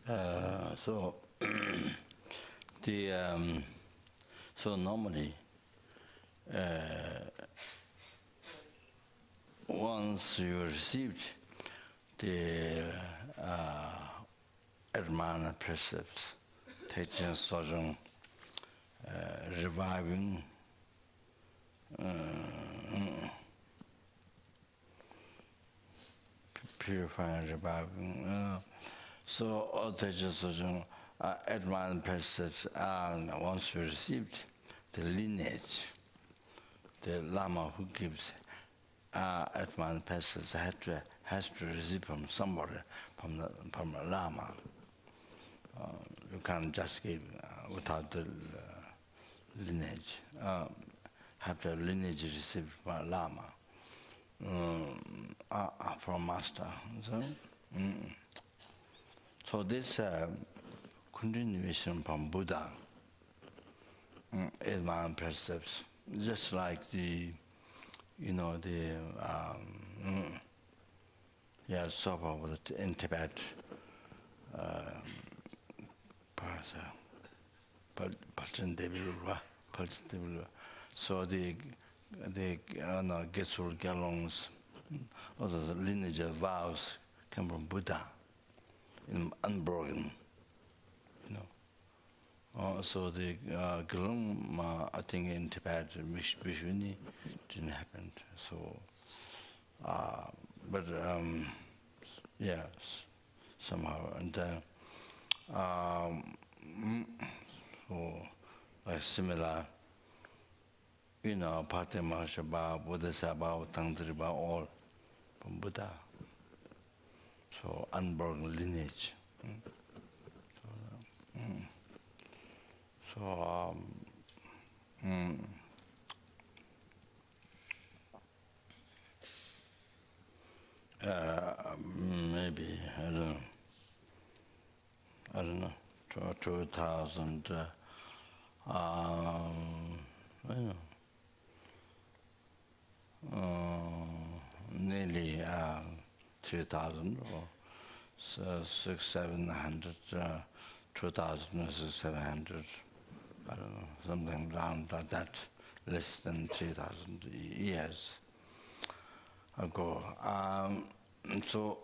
So the so normally once you received the Eight Mahayana Precepts, teaching Sojong, reviving, purifying, reviving. So all teachers Sojong, Eight Mahayana Precepts, once you received the lineage, the Lama who gives Eight Mahayana Precepts has to receive from somebody, from the Lama. You can't just give without the lineage. Have the lineage received from Lama, from Master. So this continuation from Buddha, Eight Mahayana Precepts, just like the, Zopa in Tibet. So the Getsul Galongs, or the lineage of vows come from Buddha, unbroken. So the Galong, I think in Tibet, Vishwini didn't happen. So, but yes, somehow, and so like similar, Patima Shaba, Buddha Sabha, Tangdriba, all from Buddha. So unbroken lineage. So maybe I don't know, 2000. Nearly 3,000 or 600-700, 2,700. I don't know, something around like that, less than 3,000 years ago. So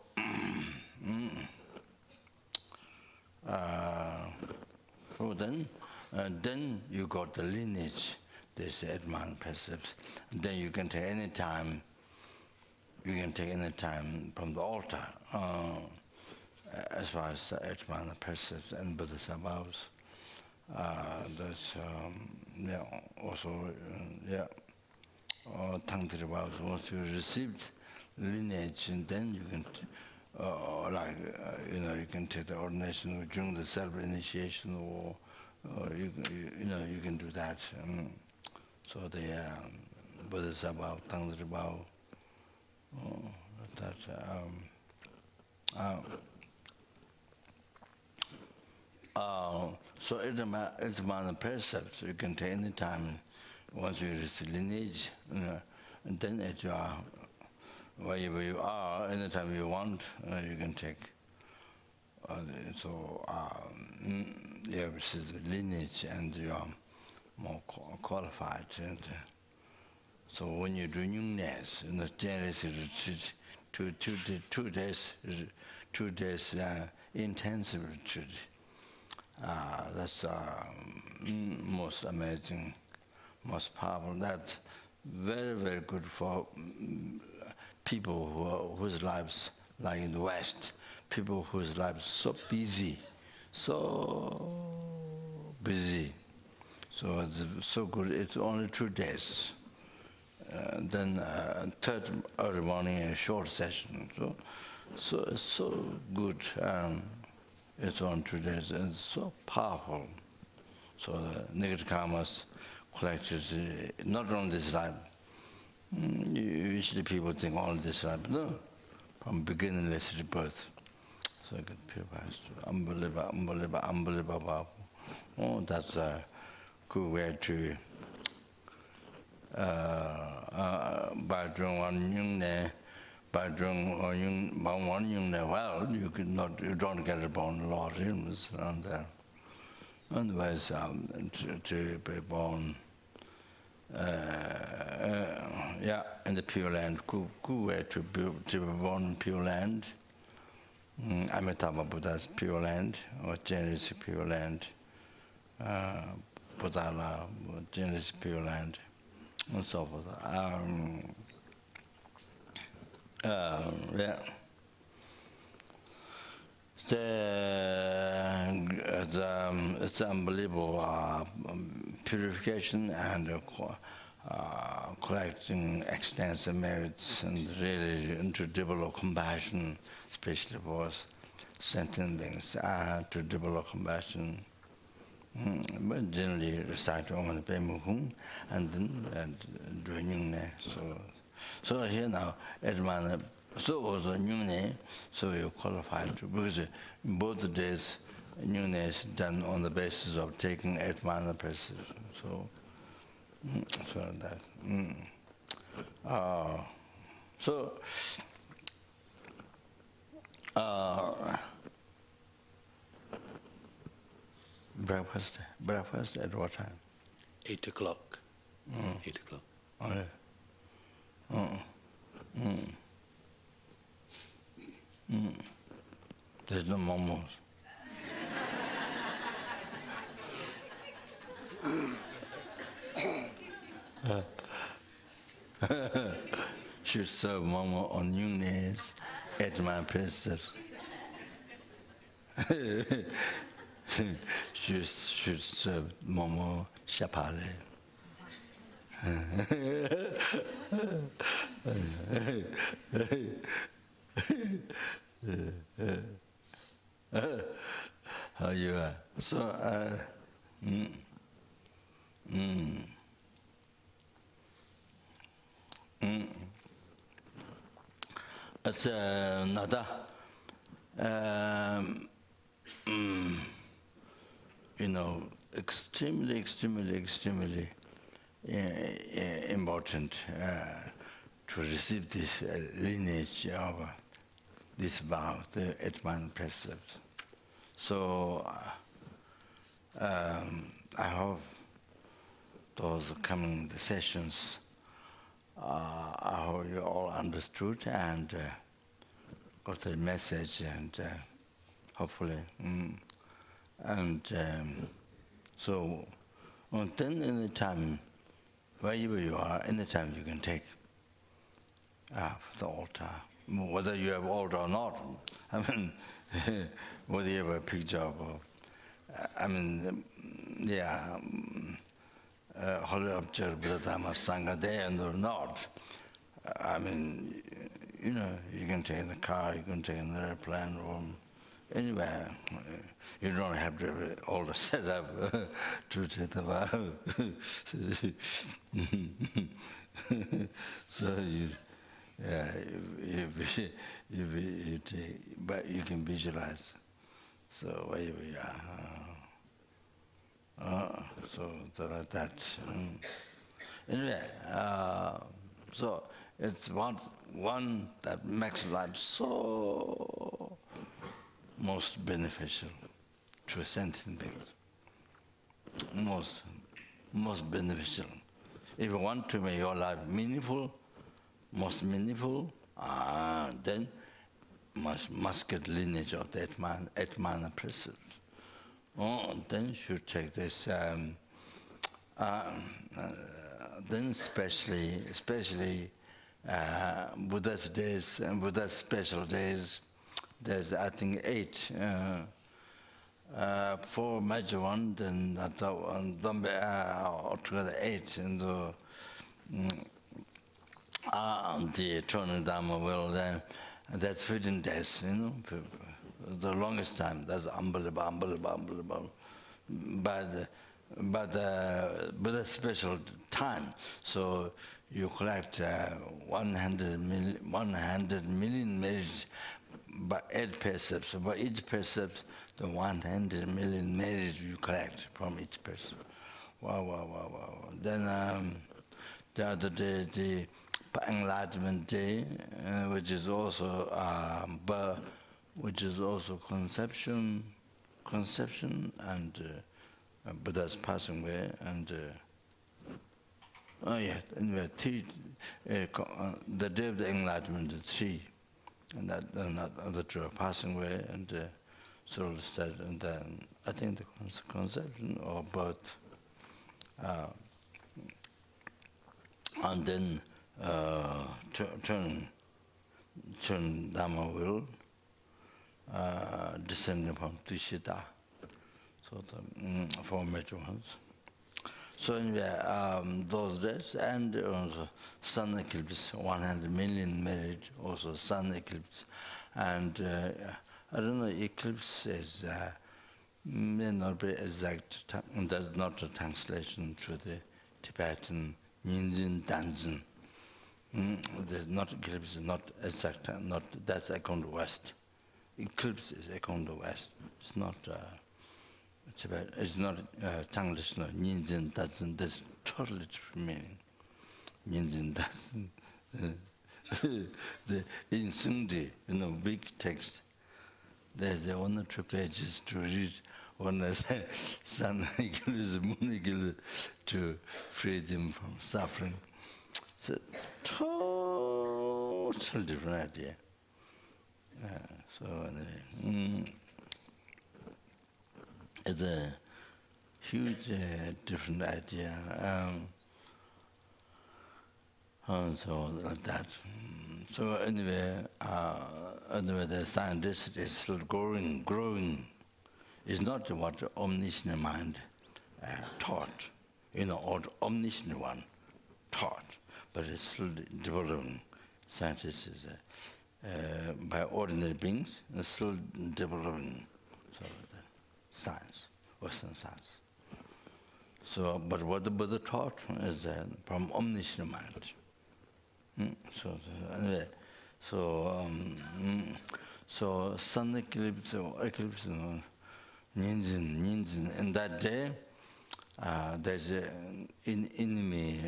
then you got the lineage, this Eight Mahayana Precepts. Then you can take any time. You can take any time from the altar, as far as Eight Mahayana Precepts and Buddha's vows. That's also Tangtri vows. Once you received lineage, and then you can, you can take the ordination during the self-initiation, or you can do that. So the Buddha's vow, Tangtri vow. So Eight Mahayana Precepts you can take any time once you reach the lineage, and then at wherever you are, anytime you want, you can take. So you have received the lineage, and you are more qualified. And, so when you do Nyungness, generous retreat, 2 days intensive retreat, that's most amazing, most powerful. That's very, very good for people whose lives, like in the West, people whose lives so busy. So it's so good. It's only 2 days. Then third early morning a short session. So it's so good. It's on 2 days and it's so powerful. So the negative karmas collected not on this life. Usually people think only this life. No, from beginningless rebirth. So I get purified. Unbelievable. Oh, that's a good way to. By doing one Nyungne, by doing one well, you don't get about a lot of illness around there. Otherwise, to be born, in the Pure Land, good way to be born in Pure Land. Amitabha Buddha's Pure Land, or Genesis Pure Land, Buddha, Genesis Pure Land, and so forth. It's unbelievable purification and collecting extensive merits and really to develop compassion, especially for sentient beings, to develop compassion. But generally recite Om and Pemukung and then doing so here now Edman so also Nyungne, so you qualify to because in both days Nyungne is done on the basis of taking 8 Mahayana Precepts. So that. Breakfast at what time? 8 o'clock. 8 o'clock. Oh, yeah. There's no momos. Should serve momo on Yungne's 8 Mahayana Precepts. should serve momo shapale. How you are? So, it's nada. Extremely important to receive this lineage of this vow, the 8 Mahayana Precepts. So I hope those coming sessions, I hope you all understood and got the message, and hopefully, so then any time, wherever you are, any time you can take the altar, whether you have altar or not. I mean, whether you have a picture of, holy object, Buddha, Sangha there or not. I mean, you can take in the car, you can take in the airplane, or anywhere. You don't have to have all the setup to take the vow. So you take, but you can visualize. So wherever you are. So that. Anyway, so it's one that makes life so most beneficial to sentient beings. Most beneficial. If you want to make your life meaningful, most meaningful, then must get lineage of the 8 Mahayana Precepts. Then you should take this. Then especially Buddha's days and Buddha's special days. There's I think 8. 4 major ones, then altogether 8. And the Eternal Dharma will then, that's 15 days, the longest time. That's unbelievable. But a special time. So you collect 100 million merits by 8 precepts. By each precept, the 100 million merits you collect from each precept. Wow. Then the other day, the Enlightenment Day, which is also conception, and Buddha's passing away, and anyway, the day of the Enlightenment is 3, and that other two are passing away, and so said, and then I think the conception or birth, and then turn Lama will descending from Tushita, so the 4 major ones. So anyway, those days, and also sun eclipse, 100 million married, also sun eclipse, and I don't know, eclipse is may not be exact, that's not a translation to the Tibetan Ninjin Danjin. There's not eclipse, not exact, not that's account of West. Eclipse is account of West. It's not. It's not Tanglish, no. Ninjin Danjin. There's totally different meaning. Ninjin Danjin. In Sungdi, big text. There's 1 or 2 pages to read. One is sun eclipse, moon eclipse, to free them from suffering. It's a total different idea. So anyway, it's a huge different idea. So like that. So anyway, the scientist is still growing. It's not what omniscient mind taught, or the omniscient one taught, but it's still developing. Scientists is by ordinary beings, it's still developing science, Western science. So, but what the Buddha taught is from omniscient mind. Anyway, so sun eclipse or eclipse, Ninjin. In that day, there's an enemy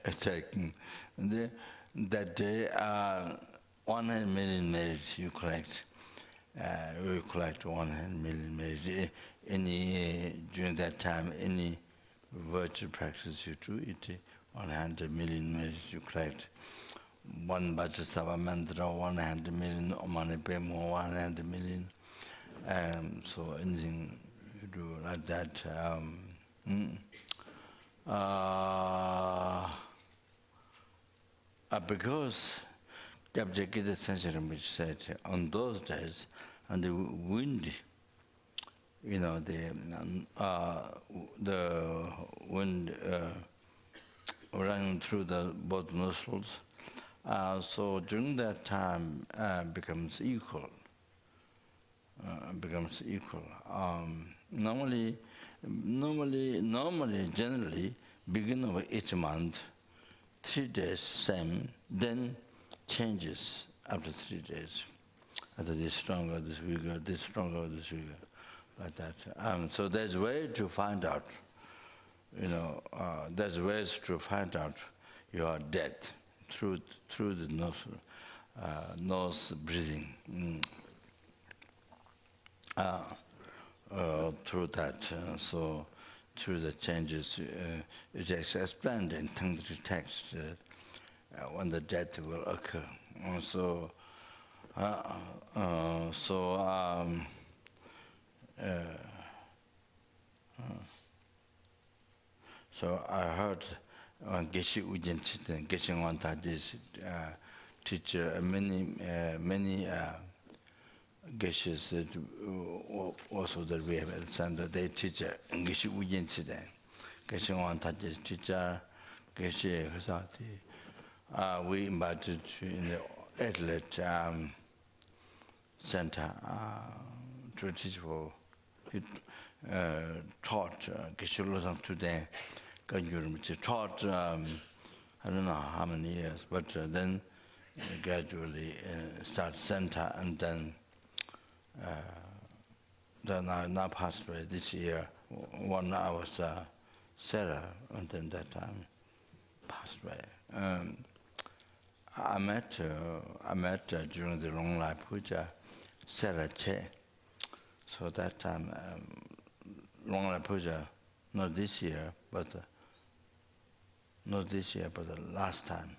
attacking. That day, 100 million marriage you collect. We collect 100 million marriage. During that time, any virtue practice you do, 100 million marriage you collect. 1 Vajrasattva mantra, 100 million, Omani Pemo, 100 million. So anything you do like that. Because Gabjakita Samsaric said on those days, and the wind, the wind running through both nostrils. So during that time, becomes equal. Normally, generally, beginning of each month, 3 days same, then changes after 3 days. Either this stronger, this weaker, this stronger, this weaker, like that. So there's a way to find out. There's ways to find out your death through the nose breathing. Through that, so through the changes, it is explained in Tantric text when the death will occur. So I heard Geshe Ujin Chitin, Geshe Wantaji's teacher, many Geshes also that we have at Sandra, they teach Geshe Ujin Chitin, Geshe Wantaji's teacher, Geshe Hosati. We invited in the athlete center to teach for. He taught Geshe Losang today. Taught I don't know how many years, but then gradually start center, and then I now passed away this year. One I was Sarah, and then that time passed away. I met during the long life puja, Sarah Che. So that time, long life puja, not this year, but the last time.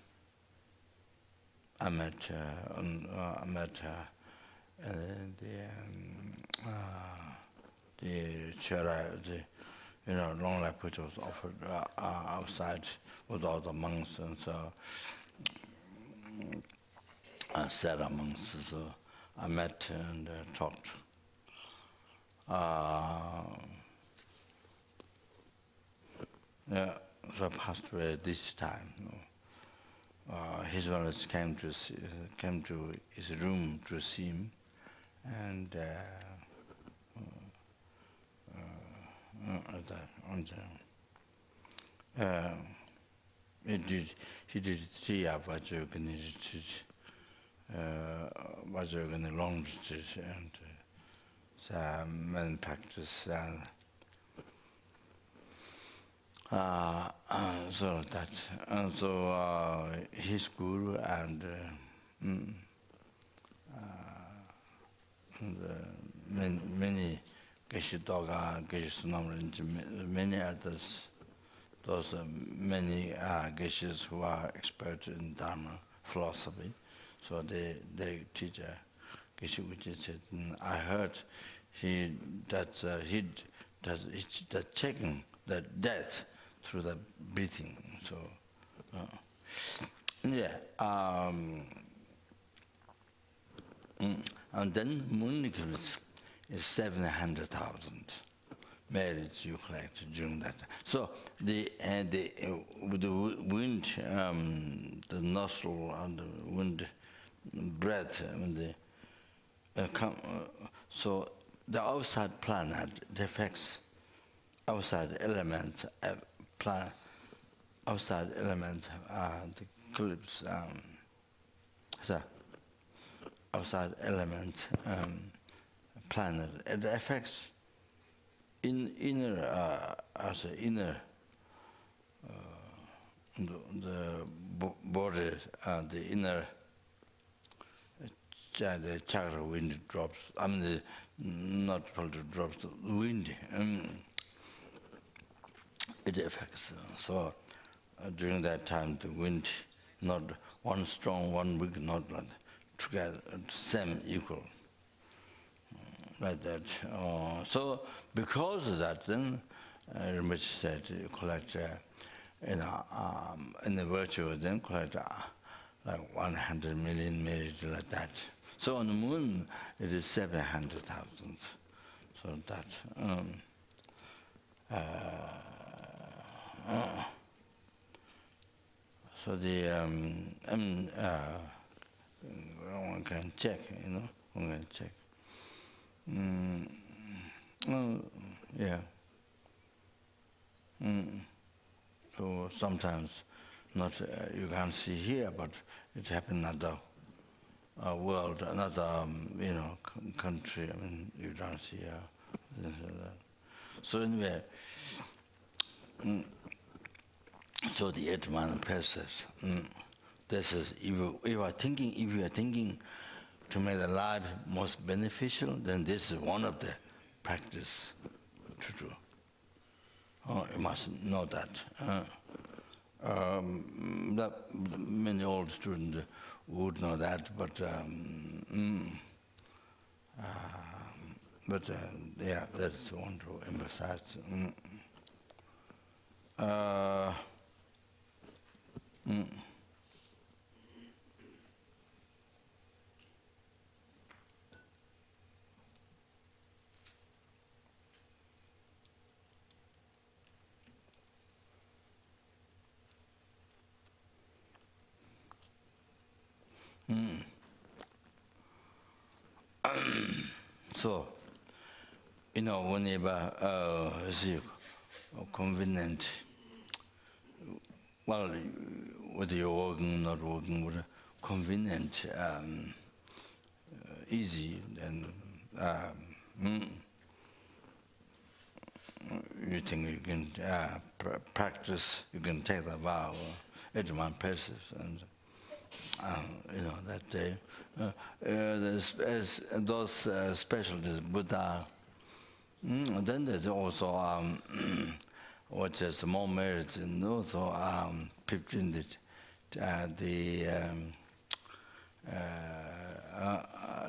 I met her, the Chera, long life puja was offered outside with all the monks, and so Sarah monks. So I met and talked. So I passed away this time. His relatives came to his room to see him, and he did 3 Vajrayogani retreat, Vajrayogani long retreat, and many practice. So that, so his guru and many Geshe Doga, Geshe Sunamrinji, many others, those many Geshes who are expert in Dharma philosophy. So they teach Geshe Uji said, I heard he does checking the death through the breathing. So and then Munnikels is 700,000 marriage you collect during that. So with the wind, the nostril and the wind breath, and so the outside planet affects outside element, outside element, the eclipse, so outside element, planet. It affects inner, the body, the inner. The chakra wind drops. I mean, not probably drops. The wind. It affects. So during that time, the wind, not one strong, one weak, not like together, same, equal, like that. So because of that, then Rinpoche said, you collect, in the virtue, then collect like 100 million marriage, like that. So on the moon, it is 700,000. So that. So the one can check, one can check. Yeah. So sometimes not you can't see here, but it happened in another world, another country. I mean, you don't see So anyway. So the Eight Mahayana Precepts, this is, if you are thinking to make the life most beneficial, then this is one of the practice to do. You must know that. Many old students would know that, but yeah, that's one to emphasize. So, whenever it's convenient, well, whether you're working, not working, but convenient, easy, then you think you can practice, you can take the vow, Eight Mahayana Precepts, and that day. As those specialties, Buddha. Then there's also what is more merit, and also 15th, the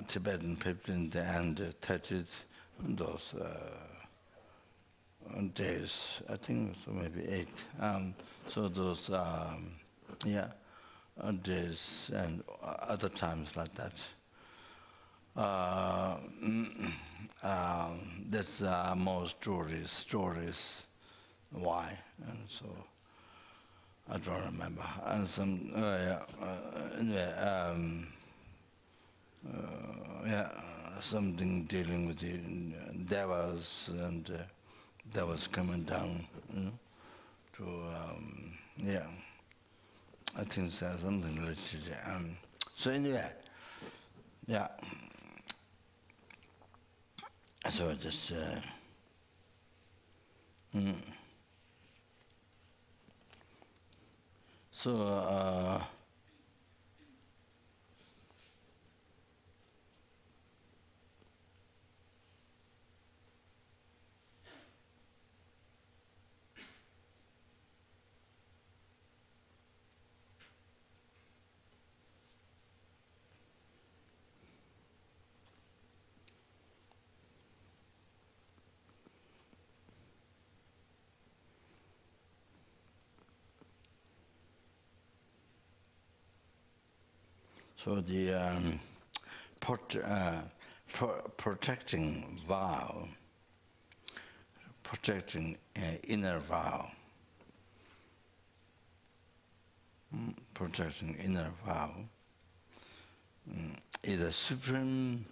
Tibetan 15th and 30th, those days. I think so, maybe 8. So those days and other times like that. That's more stories, why, and so I don't remember. And some, something dealing with the devas and devas coming down, to, I think something related. So anyway, so just so the protecting vow, protecting inner vow, protecting inner vow is a supreme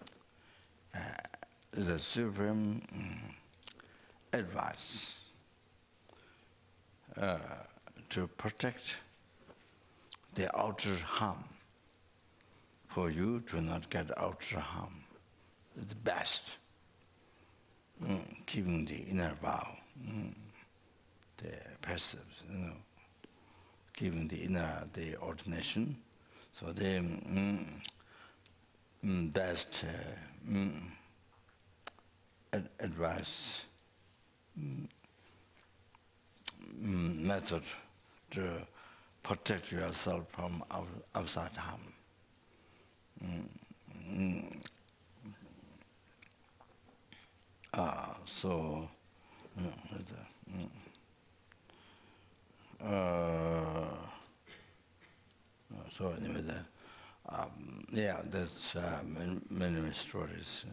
advice to protect the outer harm. For you to not get outer harm, it's best. Keeping the inner vow, the precepts, keeping the inner, the ordination. So the best advice, method to protect yourself from outside harm. So anyway, that's many stories.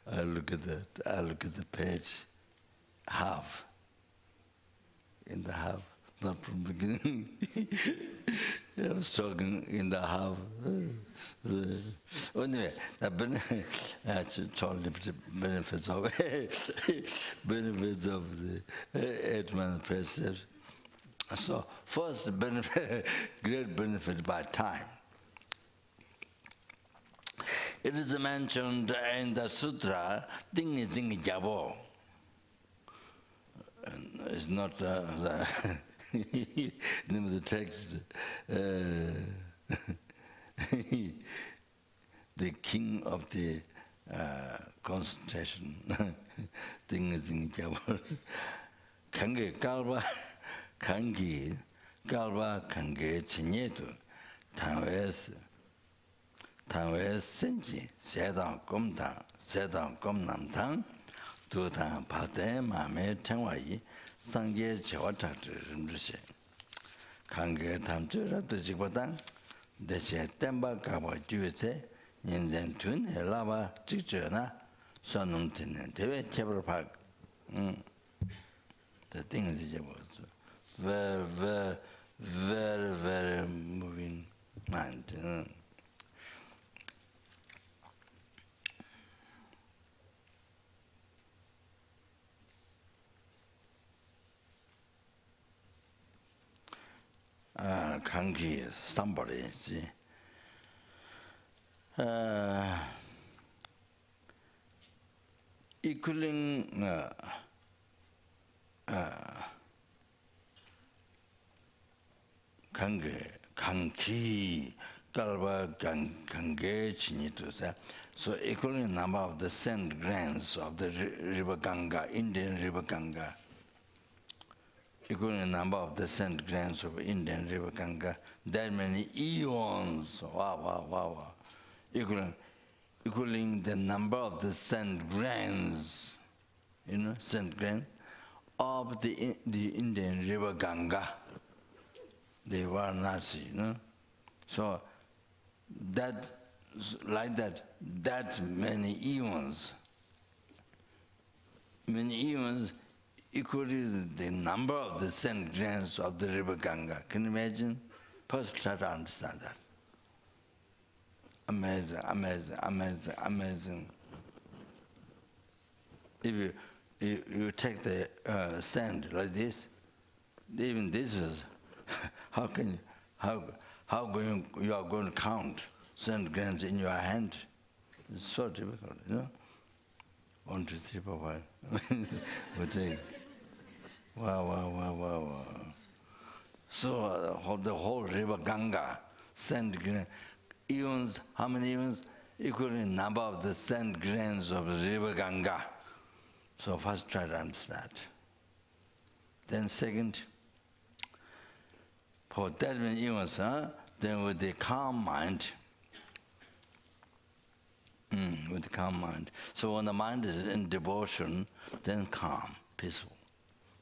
I look at that. I look at the page, half. In the half, not from the beginning. I was talking in the half. Anyway, I told him the benefits of the Eight Mahayana Precepts. So first, the benefit, great benefit by time. It is mentioned in the sutra, Dingi Dingi Jabo. It's not the name of the text. The king of the concentration. Dingi Dingi Jabo. Kange Kalba, Kangi, Kalba, Kange, Chinyetu, Tanwe Senji, Sedang Gom Nam Tang, Dutang Pate, Mame, Tangwai, Sangye Chawata Rinpoche. Kange Tamtu Rabdu Jigwatang, Deshe Temba Kawa Juete, Yinzen Tun, Lama, Jigjana, Sonum Tinen, Teve Chebra Park. The thing is very, very, very, very moving mind. kanki somebody, see. Equaling kanki kalba kange chinitu. So equaling number of the sand grains of the river Ganga, Indian river Ganga. Equaling number of the sand grains of Indian river Ganga. That many eons. Wow. Equaling the number of the sand grains, sand grain of the Indian river Ganga, the Varanasi, So that, like that many eons equally the number of the sand grains of the river Ganga. Can you imagine? First try to understand that. Amazing. If you take the sand like this, even this is how you are going to count sand grains in your hand? It's so difficult, 1, 2, 3, 4, 5. Wow. So the whole river Ganga, sand grain. Eons, how many eons? Equaling number of the sand grains of the river Ganga. So first try to understand. Then second, for that many eons, then with the calm mind, So when the mind is in devotion, then calm, peaceful.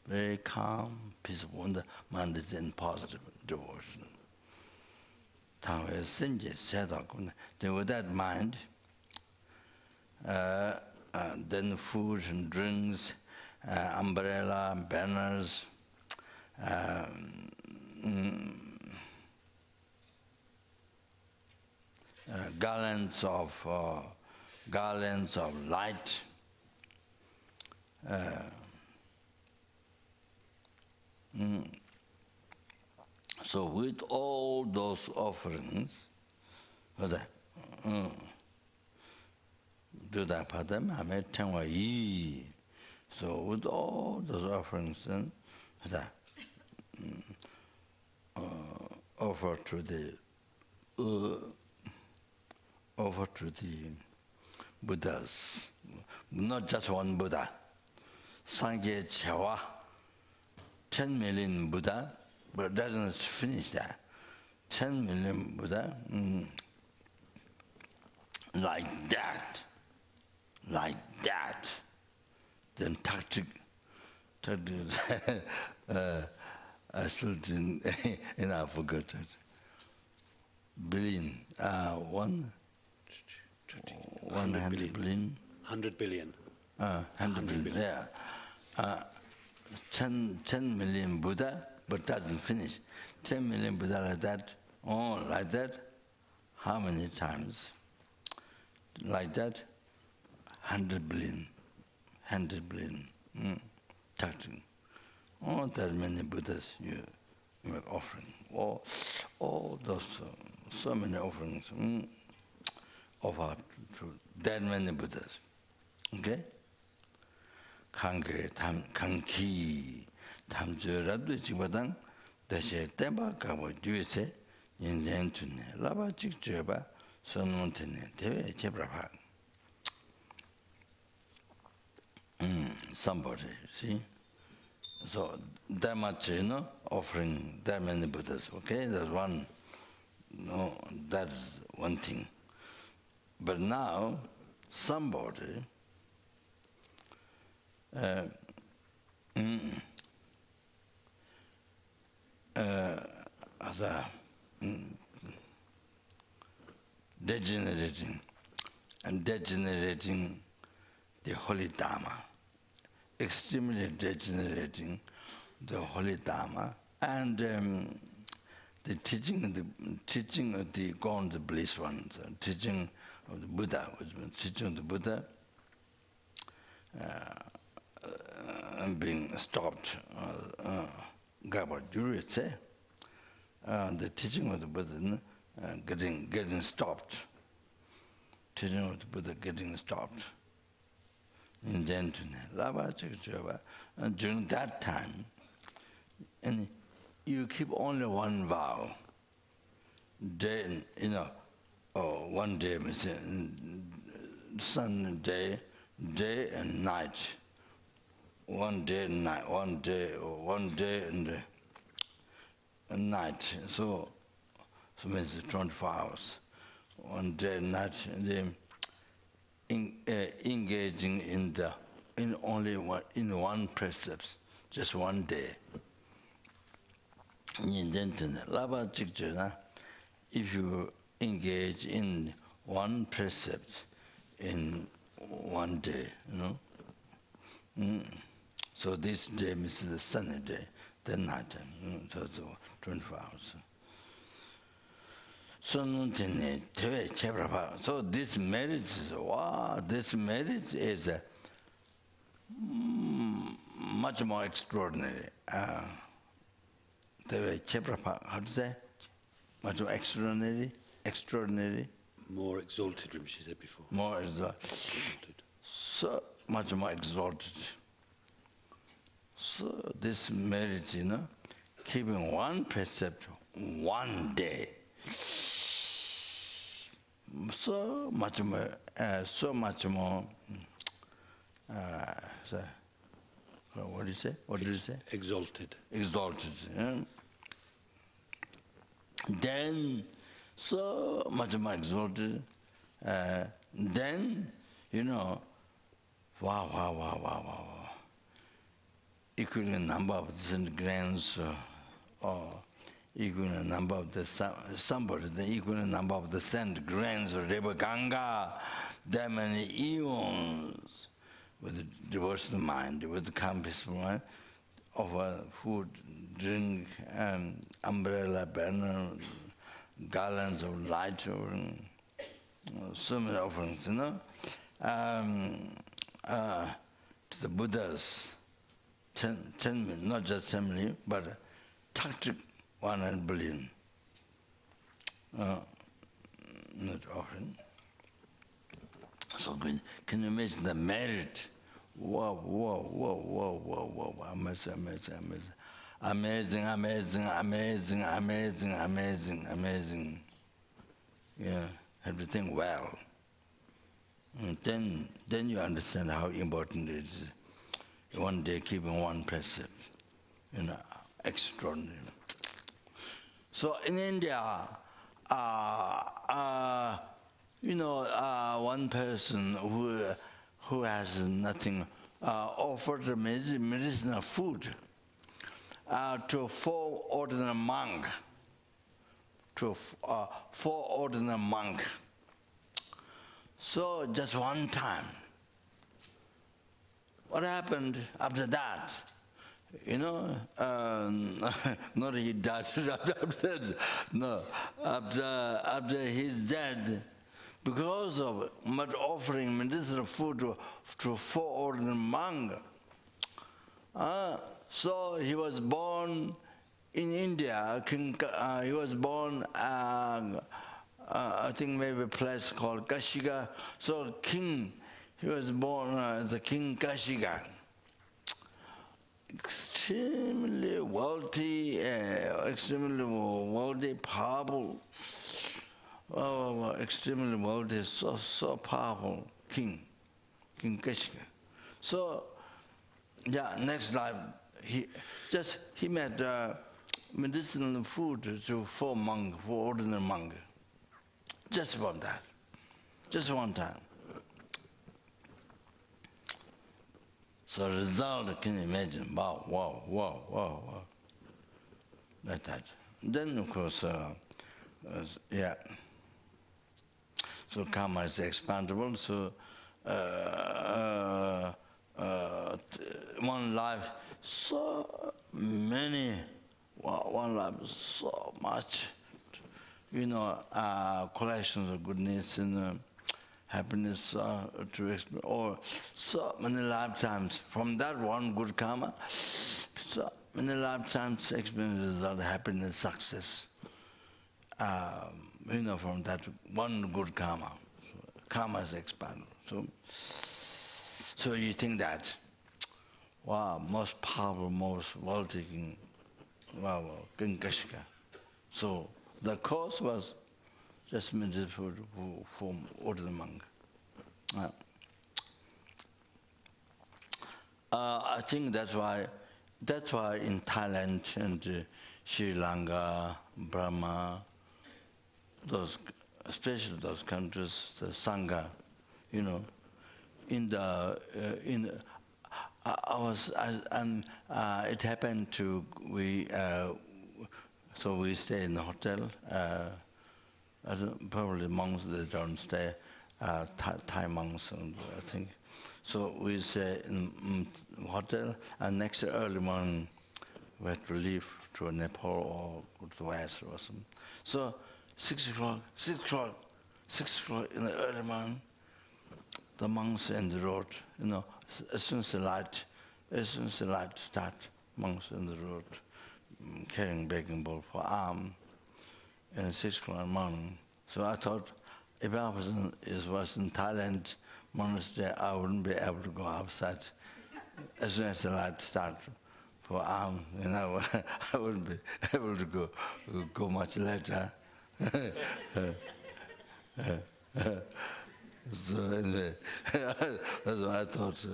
Very calm, peaceful when the mind is in positive devotion. Then with that mind, then food and drinks, umbrella, banners, garlands of light, so with all those offerings, so with all those offerings, offer to the Buddhas, not just one Buddha. Sangye Chewa, 10 million Buddha, but it doesn't finish that. 10 million Buddha, like that. Then tactic, I still didn't, and I forgot it. Billion, 100 billion. 100 billion. 100 billion, yeah. 10 million Buddha, but doesn't finish. 10 million Buddha like that, like that. How many times? Like that, 100 billion. 100 billion. Touching. That many Buddhas you make offering. All those, so many offerings offered to that many Buddhas. Okay? Kanki, Tamju Rabdu Chibadang, Dashe Temba Kabo Juise, Yen Tune, Lava Chikcheba, Sonontene, Teve Chebrahag. Somebody, see? So that much, offering that many Buddhas, okay? That's one, that's one thing. But now, somebody degenerating the holy Dharma, extremely degenerating the holy Dharma, and the teaching of the gone the bliss ones, teaching of the Buddha, teaching of the Buddha, being stopped. Gaba Juru say, the teaching of the Buddha getting stopped. Teaching of the Buddha getting stopped. And then during that time, and you keep only one vow. Day, one day, sun, day and night. One day and night, one day and night. So means 24 hours. One day and night, and then engaging in only one precept, just one day. If you engage in one precept in one day, so this day means the sunny day, the night time, so 24 hours. So this marriage is much more extraordinary. How to say? Much more extraordinary. More exalted, Rinpoche said before. More exalted. So much more exalted. So this marriage, keeping one precept one day, so much more, what do you say? What did you say? Exalted. Exalted. Then, so much more exalted. Then, wow. Equivalent number of centigrams or equivalent number of the equivalent number of the centigrams of River Ganga, that many eons with the devotional mind, with the calm peaceful mind, offer food, drink, umbrella, banner, garlands of light, or so many offerings, to the Buddhas, 10 million, not just 10 million, but tactic 100 billion. Not offering. So can you imagine the merit? Whoa, amazing. Yeah, everything well. And then you understand how important it is. One day keeping one precept, extraordinary. So in India, one person who has nothing offered medicinal food to four ordinary monk. So just one time. What happened after that? Not he died after he's dead, because of not offering medicinal food to four ordinary monks. So he was born in India. He was born, I think maybe a place called Kashiga. So he was born as a King Kashiga. Extremely wealthy, powerful, extremely wealthy, so powerful King Kashiga. So, next life, he made medicinal food to four ordinary monks. Just for that, just one time. So result, can you imagine? Wow. Like that. Then, of course, so karma is expandable. So one life, so many, one life, so much, collections of goodness and happiness to experience, or so many lifetimes. From that one good karma, so many lifetimes experience result, happiness, success. from that one good karma. So karma is expanded. So you think that, wow, most powerful, most world-taking, wow, Kinkashika. So the cause was just meant for ordinary monk. I think that's why in Thailand and Sri Lanka, Burma, especially those countries, the Sangha, it happened to so we stay in the hotel. Probably monks they don't stay, Thai monks, I think. So we stay in hotel, and next early morning we had to leave to Nepal or go to the west or something. So 6 o'clock in the early morning, the monks in the road, as soon as the light start, monks in the road carrying begging bowl for alms, and 6 o'clock in the morning. So I thought, if I was in Thailand monastery, I wouldn't be able to go outside. As soon as the light start for alms, I wouldn't be able to go much later. So anyway, that's what I thought.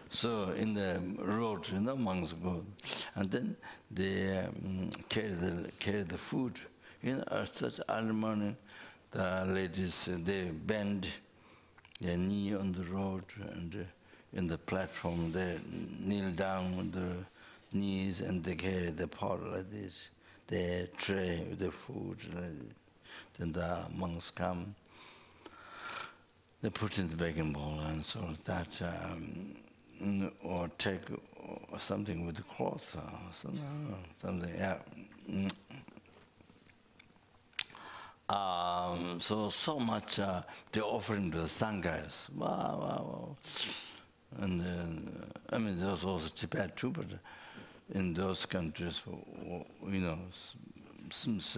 So in the road, monks go, and then they carry the food. At such early morning, the ladies they bend their knee on the road, and in the platform they kneel down on the knees, and they carry the pot like this. They tray with the food. Then the monks come. They put in the begging bowl and so that, or take something with the cloth, something. Yeah. So much they're offering to the sanghas. Wow. And there's also Tibet too, but in those countries, since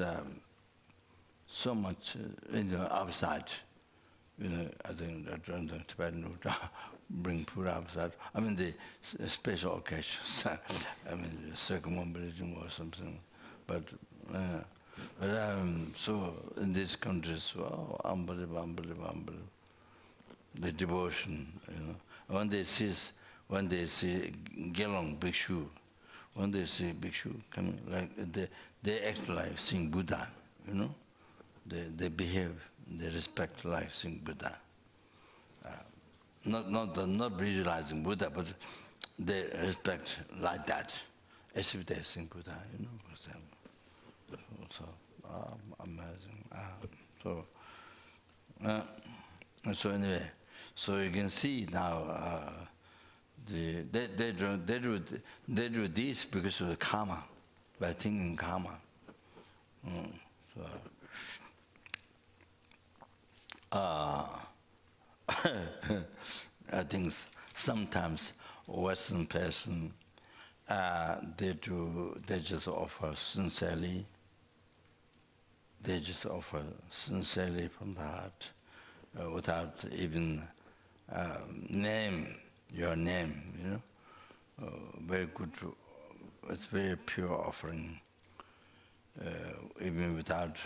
so much outside. I think that the Tibetan would bring food outside. The special occasions. Circumambulating or something. But so in these countries, unbelievable. The devotion, When they see Gelong Bhikshu, when they see Bhikshu coming, like they act like seeing Buddha, They behave, they respect like seeing Buddha. Not visualizing Buddha, but they respect like that, as if they sing Buddha, for example. So amazing. So anyway, so you can see now they do this because of the karma, by thinking karma. I think sometimes Western person they just offer sincerely. They just offer sincerely from the heart, without even name your name. Very good. It's very pure offering. Even without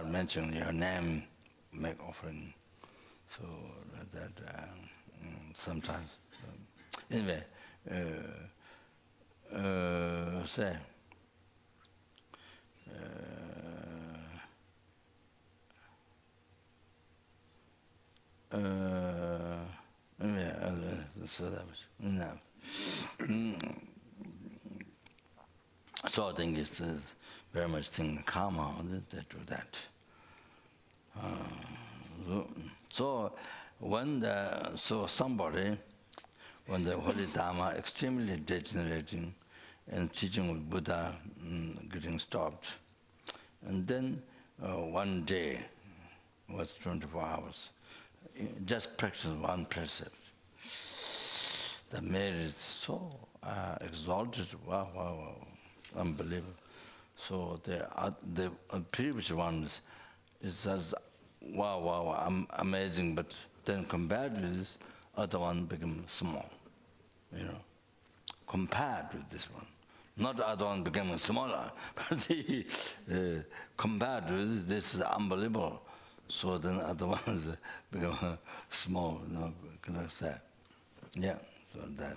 mentioning your name, make offering. So that sometimes. Anyway, say. So that was no. So I think it's very much thing karma that do that. So when somebody, when the Holy Dharma extremely degenerating and teaching of Buddha getting stopped, and then one day was 24 hours, just practice one precept. The merit is so exalted. Wow. unbelievable. So the previous ones is just wow, amazing, but then compared with this, other one become small, compared with this one. Not the other one becoming smaller, but compared with this is unbelievable. So then other ones become small, kind of sad. Yeah, so that.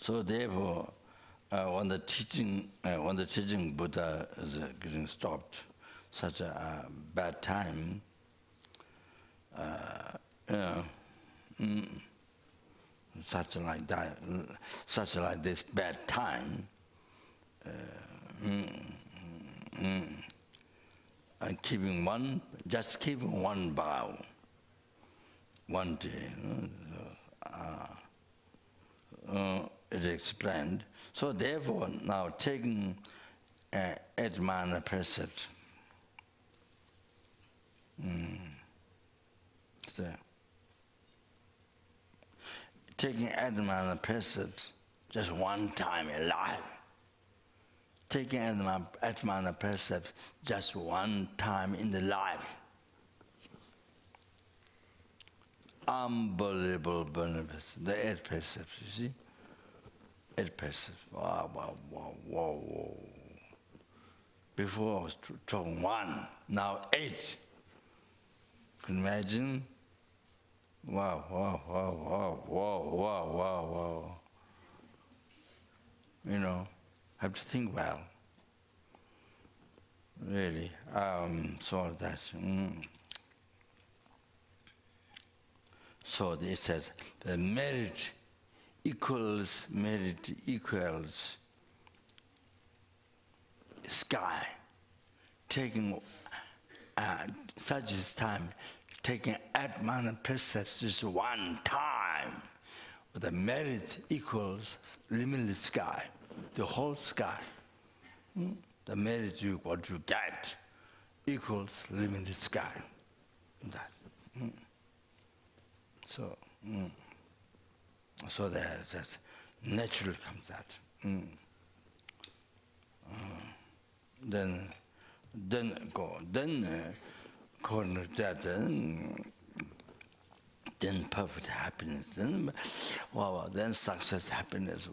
So therefore, when the teaching Buddha is getting stopped, such a bad time, such like this bad time, and just keeping one vow, one day. It explained. So therefore, now taking Eight Mahayana Precepts, taking Eight Mahayana Precepts just one time in life. Taking Eight Mahayana Precepts just one time in the life. Unbelievable benefits. The 8 precepts, you see? 8 precepts. Wow. Before I was talking 1, now 8. Can you imagine? Wow. Have to think well. Really. So that. So it says the merit equals sky. Taking such as time, taking Eight Mahayana Precepts just one time, the merit equals limitless sky, the whole sky. The merit what you get equals limitless sky. That. So that natural comes out. Then according to that, then perfect happiness. Then success, happiness.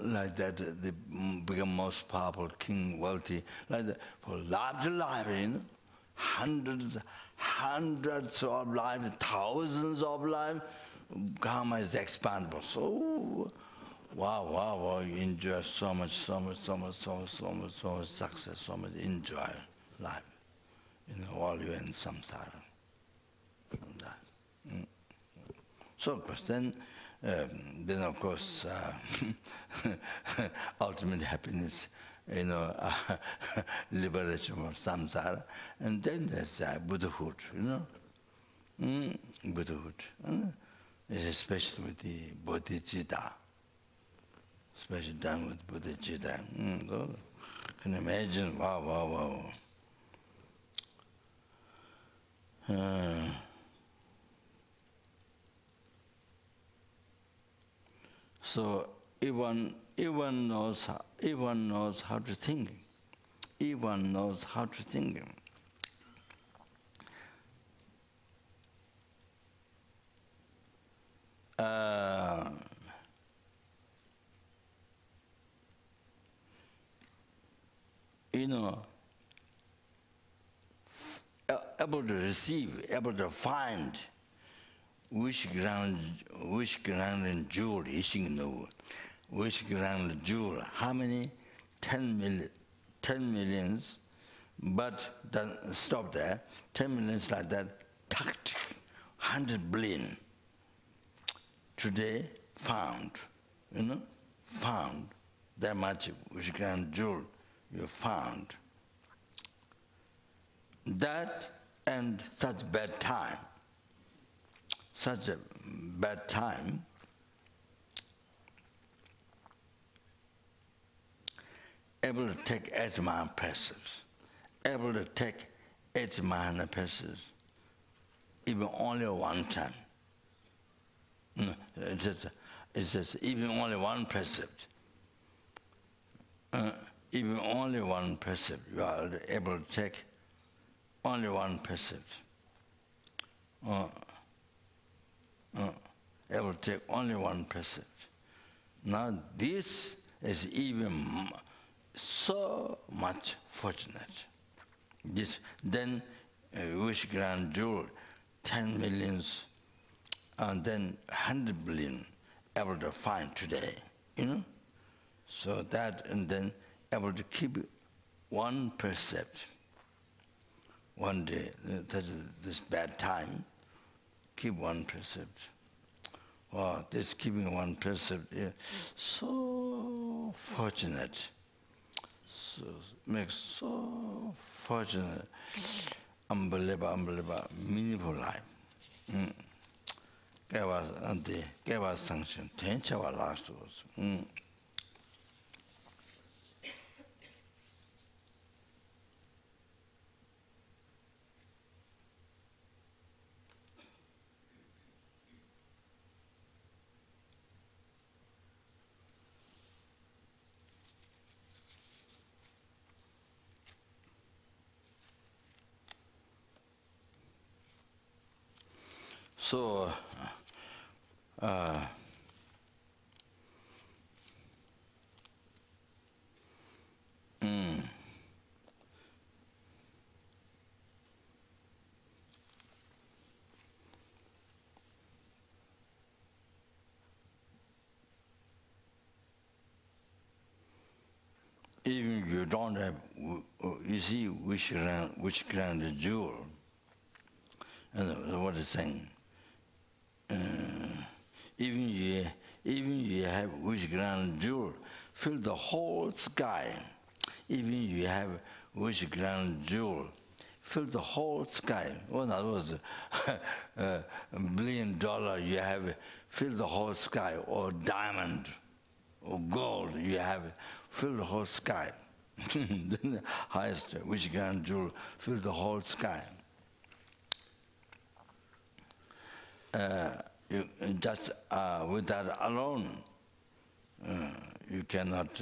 Like that, they become most powerful, king, wealthy. Like that, for life to life, hundreds of lives, thousands of lives, karma is expandable. So, wow, you enjoy so much success, so much enjoy life. While you're in samsara. So, of course, then of course, ultimate happiness, liberation from samsara, and then there's Buddhahood, Buddhahood. Especially with the bodhicitta, especially done with bodhicitta. Can you imagine? Wow. So everyone knows how to think. Everyone knows how to think. Able to receive, able to find which ground and jewel, which ground and jewel, how many? 10 millions, but doesn't stop there. 10 millions like that, 100 billion. Today, found that much which ground jewel you found. That and such a bad time, able to take Eight Mahayana Precepts, able to take Eight Mahayana Precepts, even only one time. It says even only one precept. Even only one precept, you are able to take only one precept. Able to take only one precept. Now this is even so much fortunate. This then wish grand jewel, 10 millions, and then 100 billion able to find today, you know? So that, and then able to keep one precept. One day, that is this bad time, keep one precept. Wow, this keeping one precept is so fortunate. So makes so fortunate, unbelievable, meaningful life. Gave us sanction, 10 chawa last was. So, even you don't have, you see which grand jewel, and what is saying, even you have which grand jewel, fill the whole sky. Even you have which grand jewel, fill the whole sky. Well, in other words, $1 billion you have, fill the whole sky, or diamond, or gold you have, fill the whole sky. Then the highest, which grand jewel, fill the whole sky. You just with that alone, you cannot,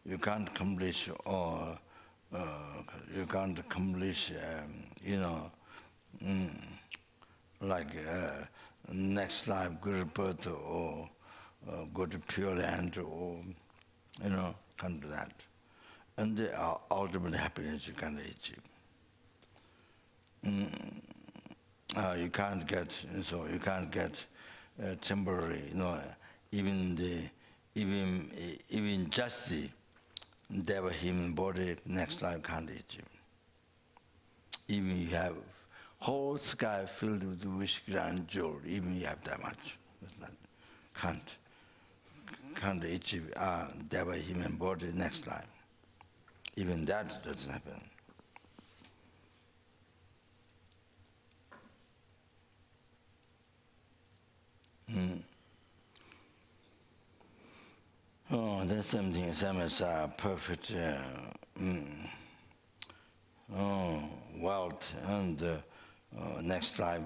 you can't accomplish, or you can't accomplish, like next life, good birth, or go to Pure Land, or can't do that. And the ultimate happiness you can achieve. You can't get, so you can't get temporary, even just the Deva human body, next life can't achieve. Even you have whole sky filled with wish grand jewel, even you have that much, can't achieve Deva human body next life. Even that doesn't happen. Oh, that's something, same as perfect wealth, and next life,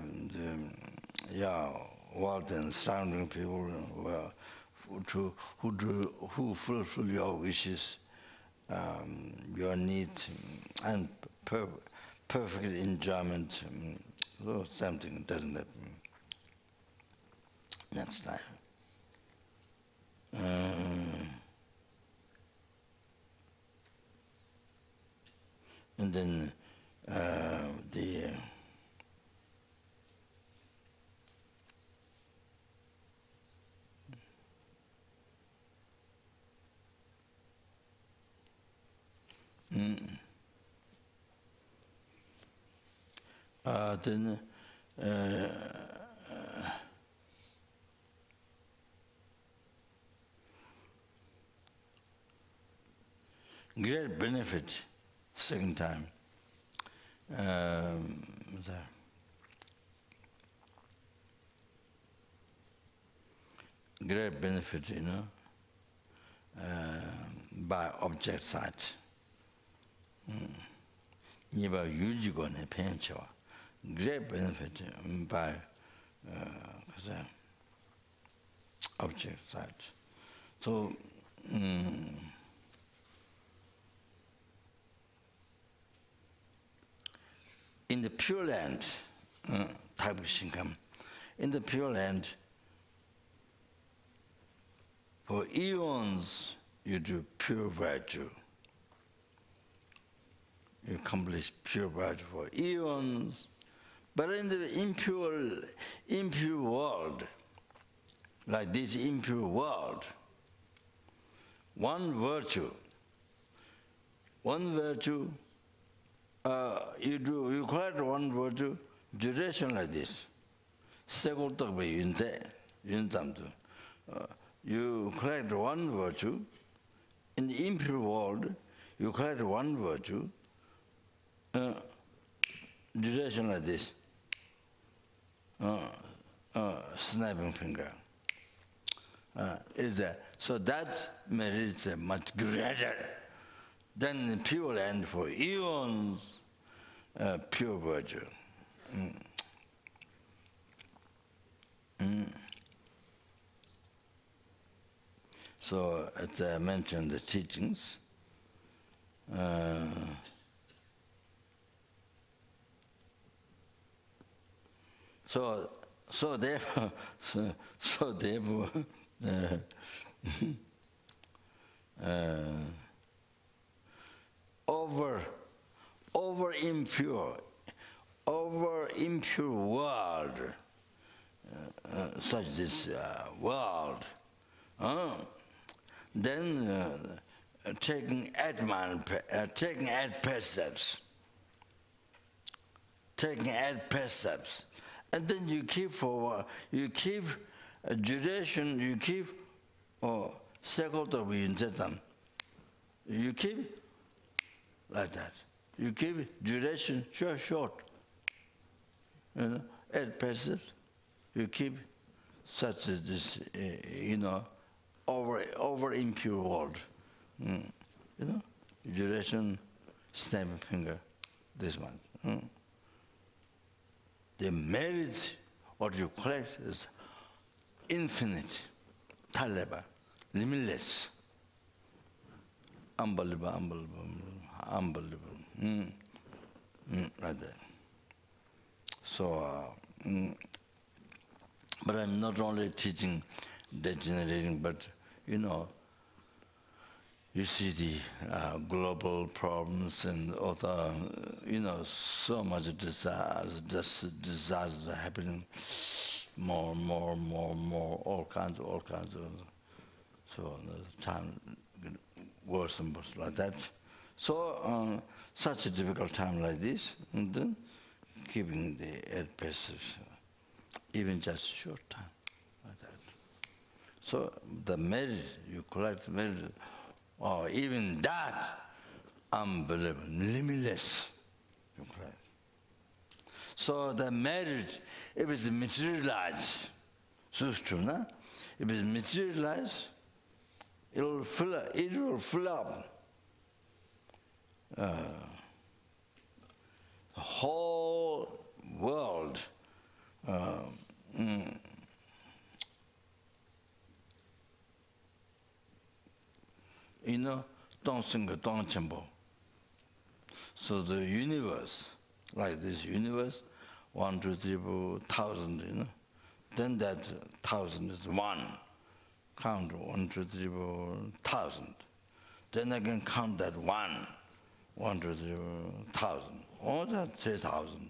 wealth and surrounding people who fulfill your wishes, your needs, and perfect enjoyment. So something doesn't happen next life. And then great benefit, second time. Great benefit, by object sight. Niba Yujigone Penchua, great benefit by object side. So, in the Pure Land, type of income, in the Pure Land, for eons you do pure virtue. You accomplish pure virtue for eons. But in the impure world, like this impure world, one virtue, you collect one virtue, duration like this. You collect one virtue, in the impure world, you collect one virtue, duration like this, snapping finger. Is that so? That merits a much greater than the pure land for eons, pure virtue. So, as I mentioned, the teachings. So therefore, over impure world, such this world, then taking eight precepts, and then you keep a duration, you keep second of intention. You keep like that. You keep duration short. You know, 8 precepts. You keep such as this, over impure world. Duration, snap finger, this one. The merit what you collect is infinite, talaba, limitless, unbelievable. Like that. So, but I'm not only teaching degenerating, but you see the global problems and other, so much disaster happening, more, all kinds of. So the time worse and worse like that. So such a difficult time like this, and then keeping the 8 precepts, even just short time like that. So the merit, you collect merit, or even that, unbelievable, limitless. You collect. So the merit, if it's materialized, so it's true, no? If it's materialized, it will fill up. The whole world. Don't think, don't chimbo. So the universe, like this universe, 1, 2, 3, 4, 1,000, then that 1,000 is 1. Count 1, 2, 3, 4, 1,000. Then I can count that 1, 1, 2, 3, 4, 1,000. Or that 3,000.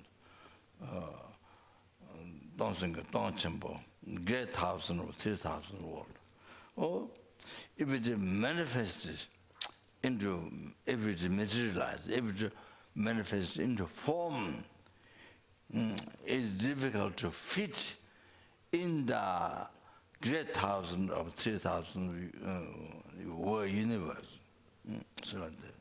Don't think, don't chimbo. Great 1,000 or 3,000 world. Or if it manifests into, if it materialized, if it manifests into form, it's difficult to fit in the great 1,000 or 3,000 world universe. So like that.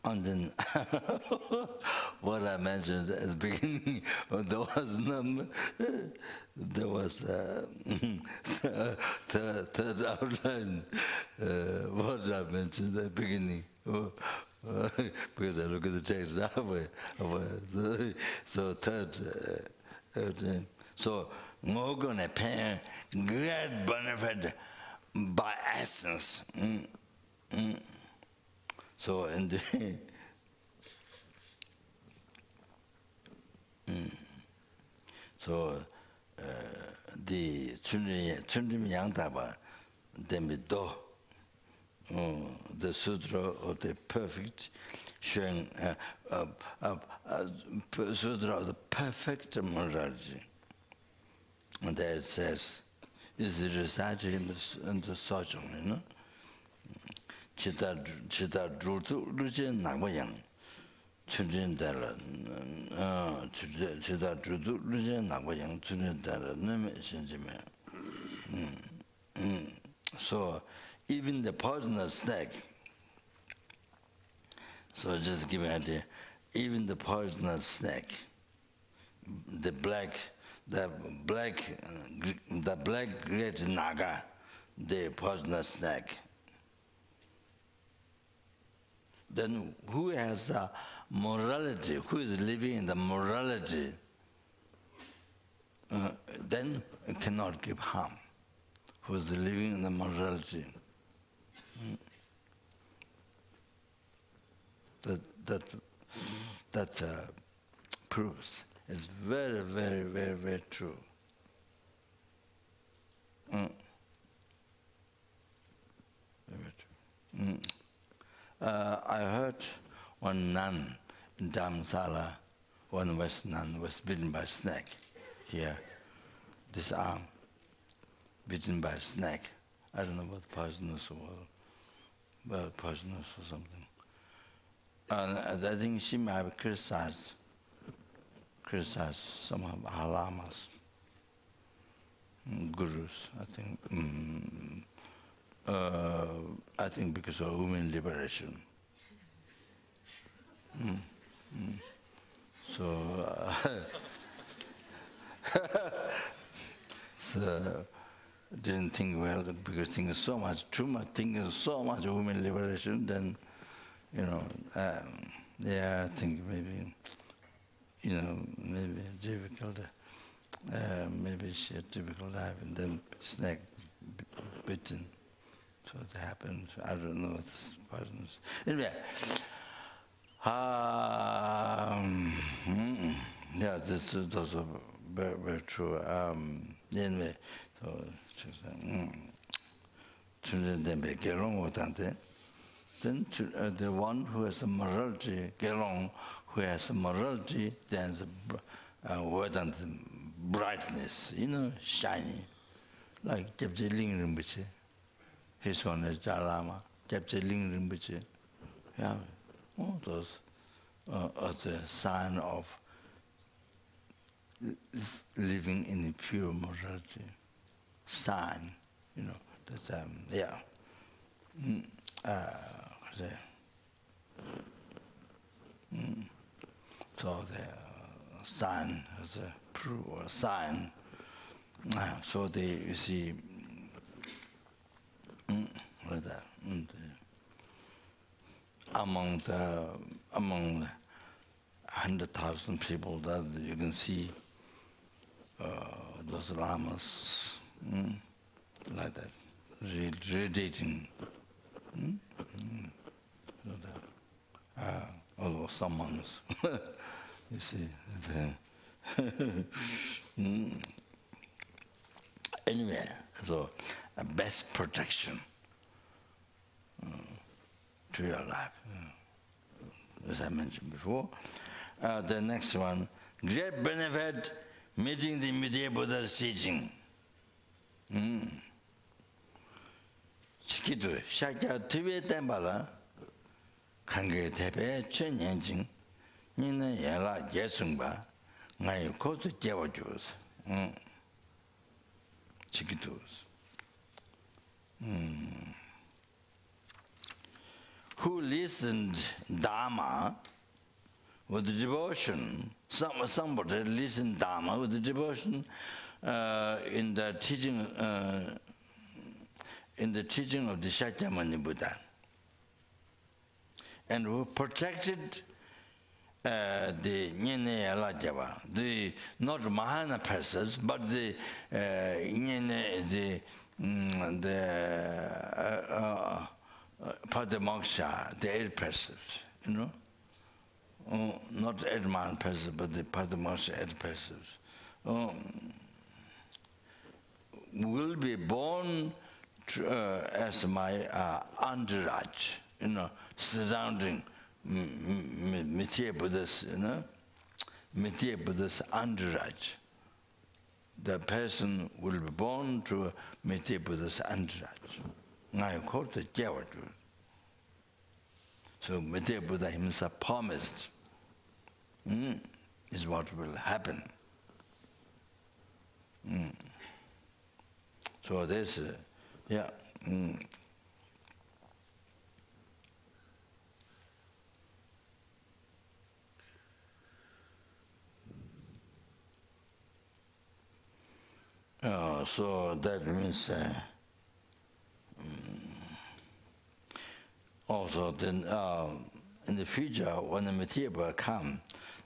And then what I mentioned at the beginning, there was third outline. What I mentioned at the beginning, because I look at the text that way. So third, so we're going to pay great benefit by essence. So in the so the Chundrim Yangtaba then the sutra of the perfect showing sutra of the perfect morality, and there it says is recited in the Sojong, you know. Chita drutu rujen nagwayang, chudrin dala, chita drutu rujen nagwayang, chudrin dala, neme shinjime. So even the poisonous snake, so just give me an idea, even the poisonous snake, the black great naga, the poisonous snake, then who has morality, who is living in the morality, then it cannot give harm. Who is living in the morality. That proves it's very, very, very, very true. Very true. I heard one nun in Dharamsala, one West nun was bitten by a snake here, this arm, bitten by a snake. I don't know what poisonous or something. And I think she might have criticized some of our lamas, gurus, I think because of women liberation. So didn't think well, because thinking so much, thinking so much women liberation, then, you know, I think maybe, you know, maybe difficult, maybe she had difficult life, and then snake bitten. So it happened. I don't know what this person is. Anyway, yeah, those are very, very true. Anyway, so then the one who has a morality, who has a morality, then the brightness, you know, shiny, like Jebje Ling Rinpoche. His one is Lama, Jebje Ling Rinpoche. Yeah, all those are the sign of living in a pure morality. Sign, you know, that, yeah. So the sign is a proof or a sign. So you see, among the 100,000 people that you can see those lamas like that, radiating. So that, although some monks, you see. Anyway, so best protection to your life, as I mentioned before. The next one, great benefit meeting the immediate Buddha's teaching. Chikitu, Shakya Tibe Tembala, Kange Tepe, Chen Yanjing, Nina Yala Yesungba, Nai Kotu Jawajus, Chikitus. who listened Dharma with devotion, somebody listened Dharma with devotion in the teaching of the Shakyamuni Buddha, and who protected the Nyene Alajava, the not Mahayana precepts, but the Nyene, the Padmoksha, the 8 precepts, you know. Not 8 Mahayana precepts, but the Padmoksha 8 precepts. Will be born as my entourage, you know, surrounding Mithya Buddhas, you know, Mithya Buddhas entourage. The person will be born to Mithya Buddhas entourage. I quote the Jawadu. So Mithya Buddha himself promised is what will happen. So this, yeah. So that means also then in the future when the Mithya Buddha come,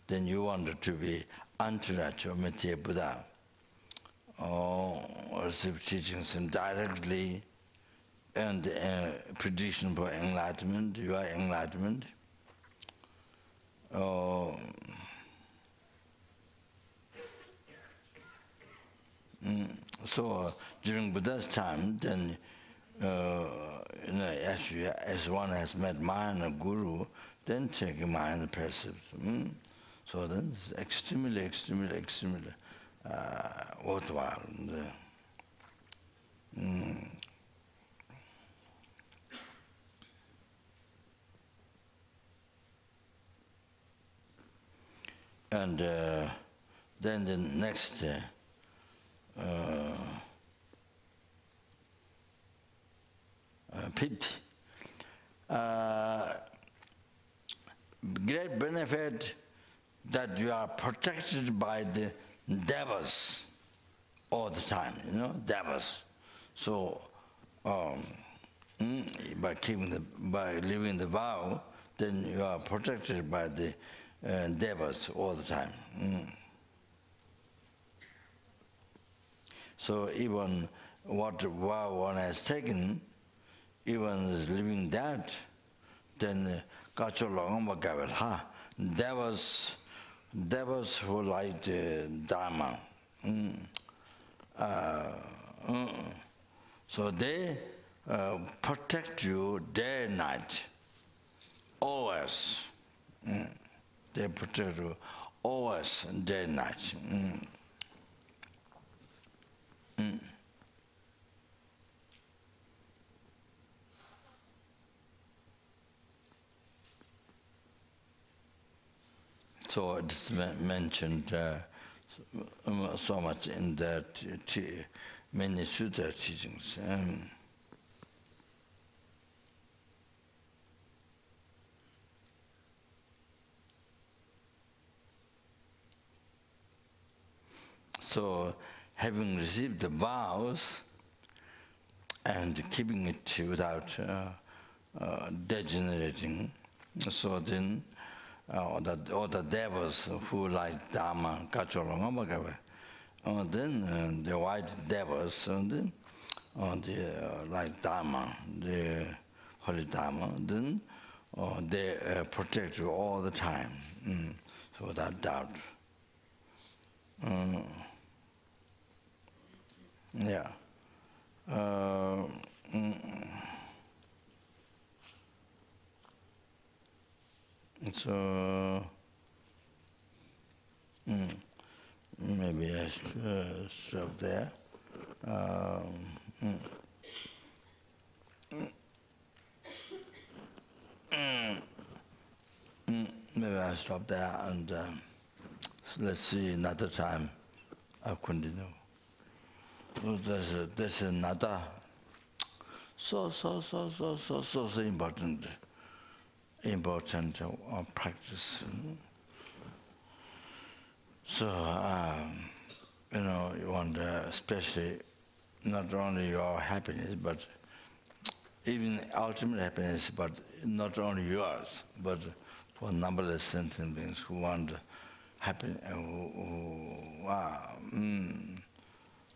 then you want to be entourage of Mithya Buddha, or receive teachings directly and prediction for enlightenment, your enlightenment. So during Buddha's time, then as one has met Mahayana Guru, then take Mahayana precepts. So then it's extremely worthwhile. And then the next pit. Great benefit that you are protected by the devas all the time, you know, devas. So by living the vow, then you are protected by the devas all the time. So even what vow one has taken, even is living that, then devas who like the Dharma. So they protect you day and night, always. They protect you always, day and night. So it's mentioned so much in that many sutta teachings. So having received the vows and keeping it without degenerating, so then all the devils who like Dharma, then the white devils, and then like Dharma, the holy Dharma, then they protect you all the time, so without doubt. Yeah. So maybe I should stop there. Maybe I stop there and let's see another time. I'll continue. So there's another so important important practice. So, you want, especially not only your happiness, but even ultimate happiness, but not only yours, but for numberless sentient beings who want happiness, who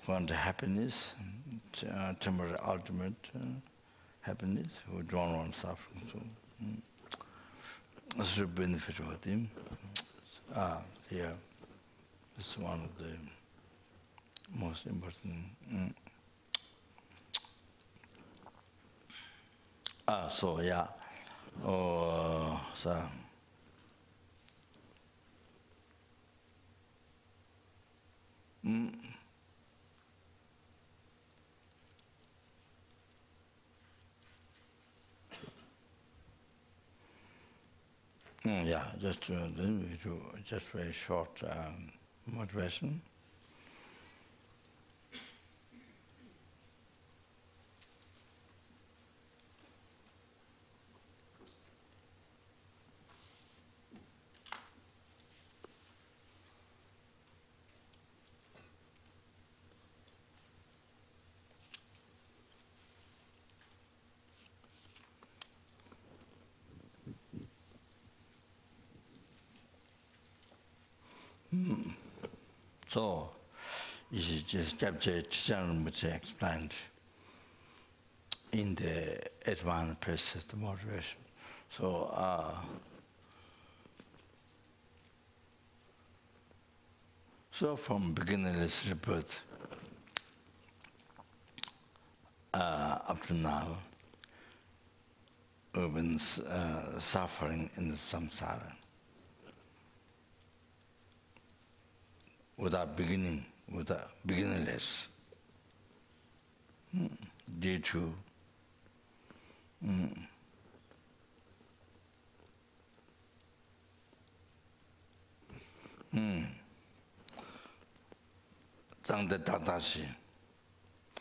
want happiness, temporary ultimate happiness, who don't want suffering. So, this will benefit for them. Here, this is one of the most important. So yeah, so. Yeah, just then we do just very short motivation. So, this is just capture which I explained in the Eight Mahayana Precepts motivation. So, so from beginningless rebirth up to now, we've been suffering in the samsara. Without beginning, without beginningless, due to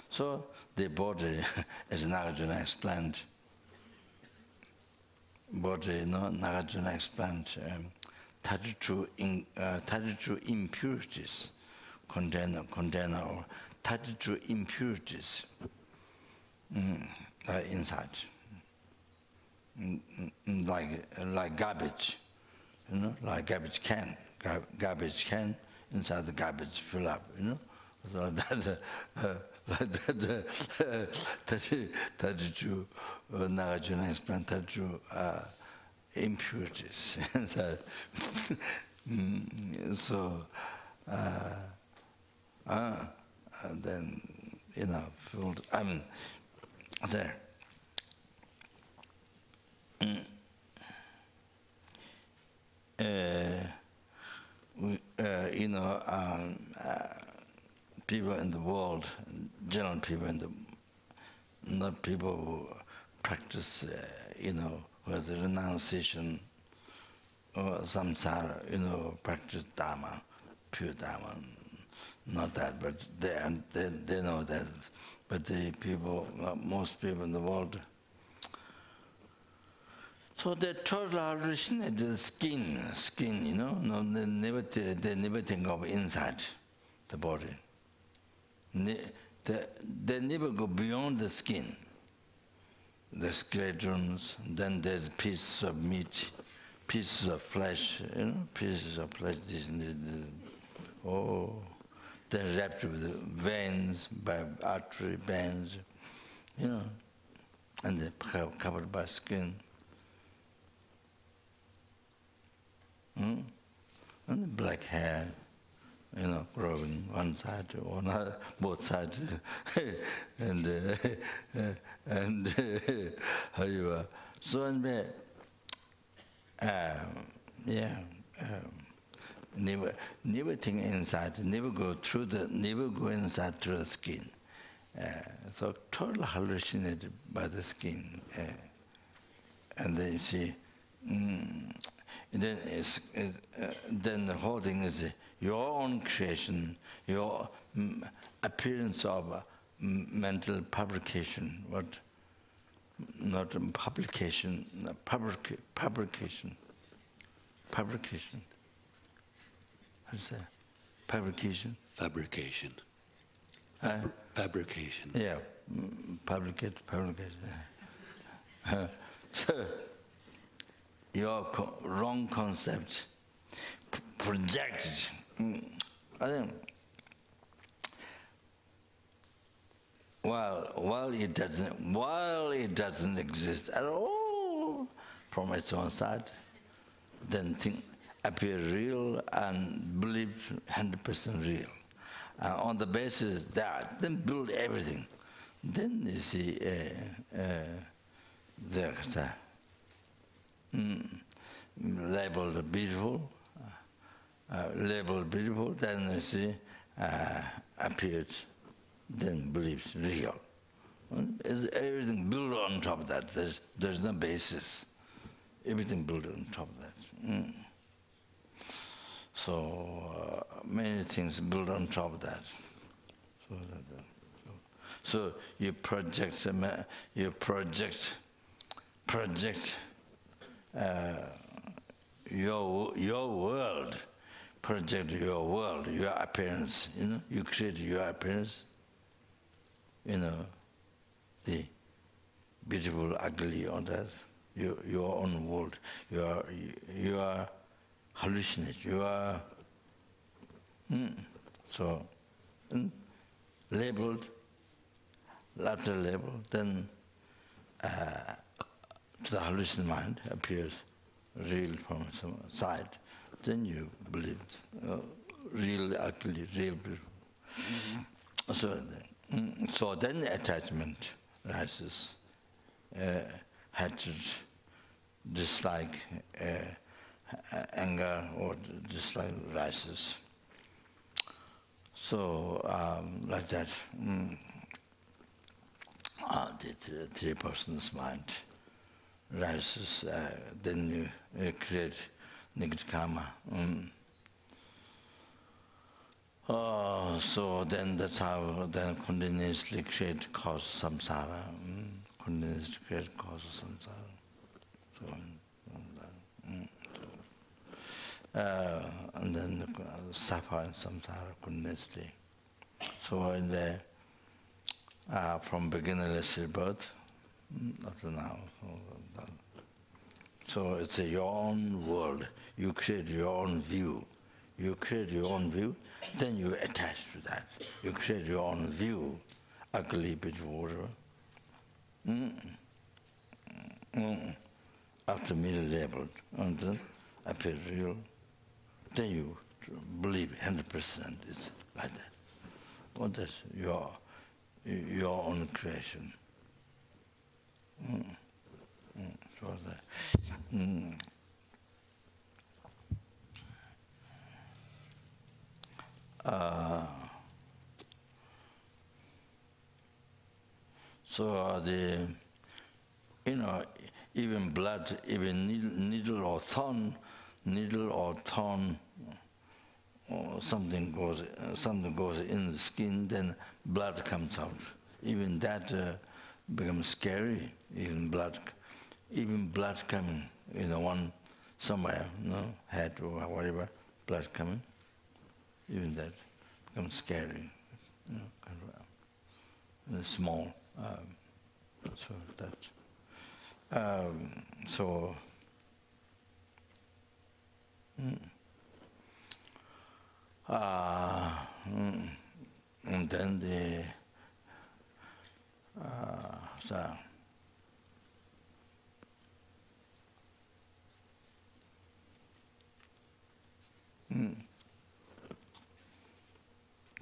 So the body, as Nagarjuna explained, Nagarjuna explained, 32 impurities contain or 32 impurities inside, like garbage, like garbage can. Garbage can, inside the garbage fill up, So that, like that, 32 Nagarjuna explained 32 impurities inside. So, then, I mean, there. People in the world, general people not people who practice, with renunciation or samsara, practice Dharma, pure Dharma. Not that, but they know that. But the people, most people in the world, so they totally hallucinate the skin, No, they never think of inside the body. They never go beyond the skin. The skeletons, then there's pieces of meat, pieces of flesh, pieces of flesh, then wrapped with veins, by artery veins, and they're covered by skin. And the black hair, growing one side or another, both sides, and how you are. So anyway, never think inside, never go inside through the skin. So totally hallucinated by the skin, and then you see. Then the whole thing is your own creation, your appearance of mental publication. not publication, fabrication. What's that? Fabrication? Fabrication. Fabrication. Yeah, fabricate. So, your wrong concept projected. I think, while it doesn't exist at all from its own side, then thing appear real and believe 100% real. On the basis that, then build everything. Then you see labeled beautiful, then you see appeared, then believes real. Everything built on top of that. There's no basis. Everything built on top of that. So many things built on top of that. So you project your world, project your world, your appearance. You create your appearance. The beautiful, ugly, all that. Your own world. You are hallucinate. You are so labeled, latter label, then to the hallucinant mind appears real from some side. Then you believe real, ugly, real, beautiful. So then attachment rises, hatred, dislike, anger or dislike rises. So like that, the three persons' mind rises. Then you create negative karma. So then that's how then continuously create cause samsara. Continuously create cause samsara. And then suffer in samsara continuously. So in the from beginningless birth up to now. So it's your own world. You create your own view. You create your own view, then you attach to that. You create your own view, ugly, beautiful, whatever. After middle labeled, and then appear real, then you believe 100% it's like that. Well, that's your own creation. So that. So even blood, even needle or thorn, or something goes in the skin, then blood comes out. Even that becomes scary. Even blood coming, one somewhere, head or whatever, blood coming. Even that becomes scary, kind of small. So that. And then the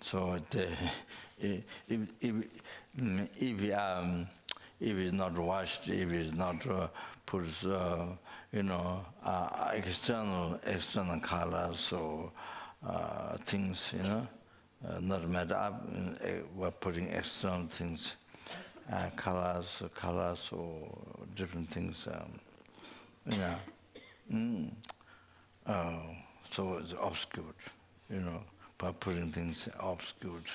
so if it's not washed, if it's not put, external colors or things, not made up. We're putting external things, colors or different things, so it's obscured, by putting things obscured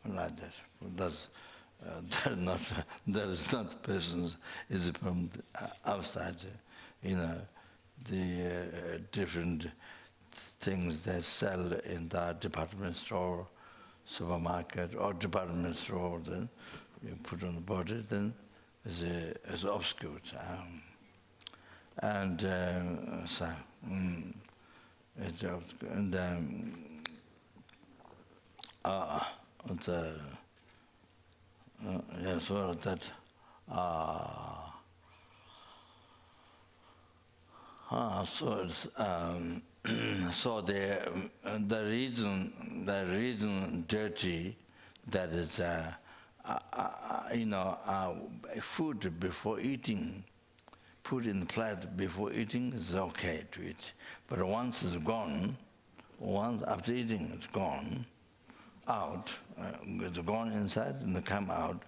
like that. there is not persons, is from outside, the different things they sell in the department store, supermarket, or department store, then you put on the body, then it's obscured. It's obscured. And so that so it's, so the reason dirty, that is food before eating, put in the plate before eating is okay to eat, but once it's gone, once after eating it's gone out, it's gone inside and come out,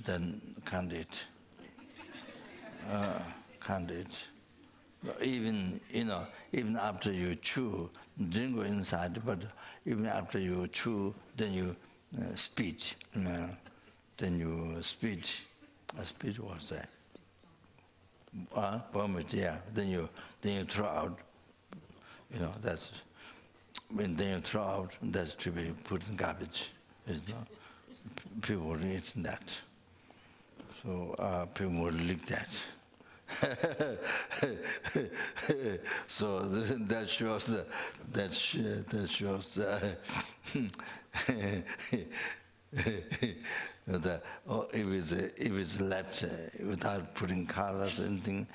then can't eat. Can't eat. Even even after you chew, didn't go inside, but even after you chew, then you spit. Then you spit. Spit was that? Vomit, yeah. Then you throw out. That's when then you throw out. That's to be put in garbage. It's not. People will eat that. So people will lick that. So that shows that shows that if it's left without putting colors and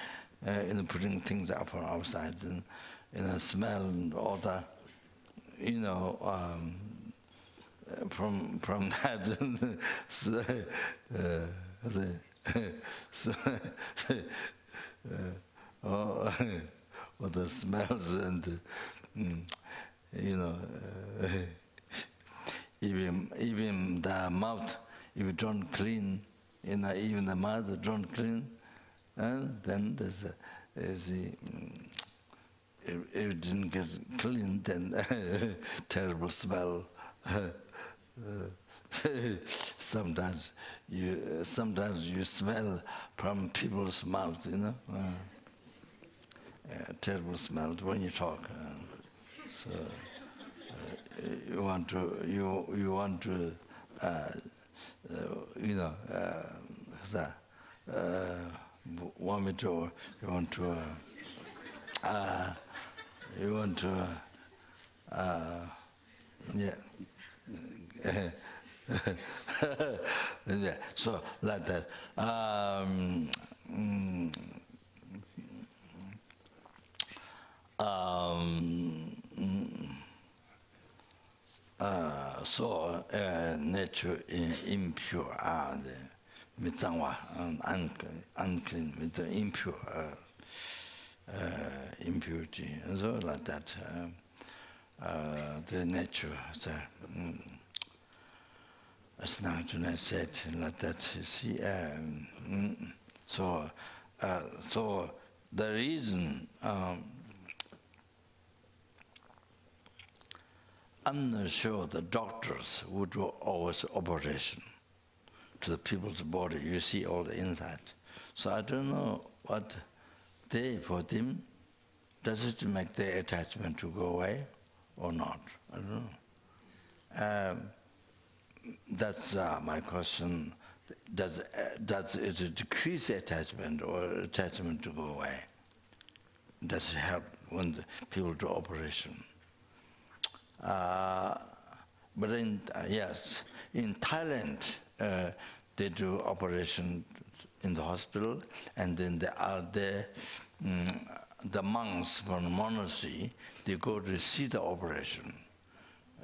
anything, putting things up from outside, and smell and odor, from that. Or the smells and even the mouth, if you don't clean, even the mouth don't clean, then there's if it didn't get clean, then terrible smell. Sometimes you smell from people's mouth, terrible smell when you talk. So you want to vomit, or you want to yeah. Yeah, so like that. So nature impure, mitzangwa, unclean, impure, impurity, and so like that. The nature, as now tonight said, like that. You see, so the reason I'm not sure the doctors would do always operation to the people's body. You see all the inside. So I don't know what for them, does it make their attachment to go away or not? I don't know. That's my question. Does it decrease attachment or attachment to go away? Does it help when the people do operation? But yes, in Thailand, they do operation in the hospital, and then there are the monks from the monastery, they go to see the operation.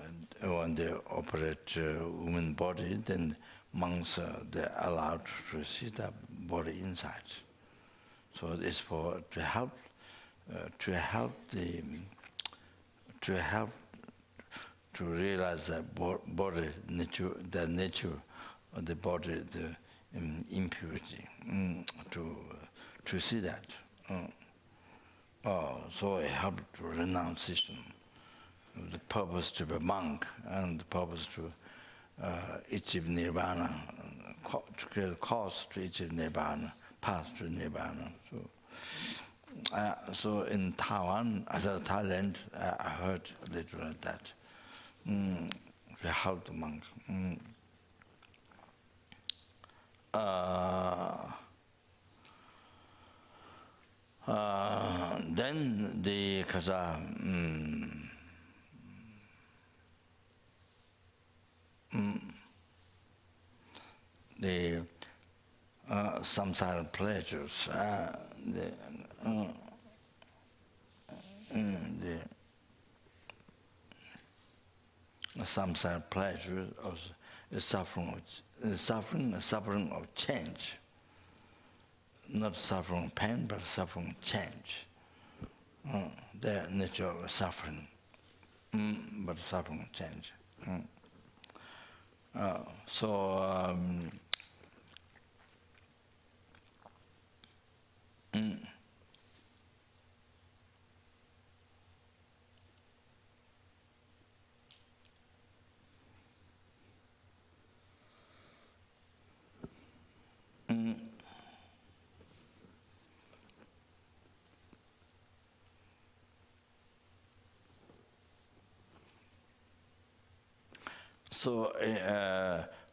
And when they operate woman body, then monks they're allowed to see the body inside. So it's to help to realize that body nature, the nature of the body, the impurity, to see that. So it helped to renunciation. The purpose to be a monk and the purpose to achieve nirvana, to create cause to each Nibbana, path to Nibbana. So in Taiwan, Thailand, I heard a little like that. We helped the monk. Then the the Samsaric pleasures, the Samsaric pleasure is suffering of change. Not suffering pain, but suffering change. The nature of suffering, but suffering change. So,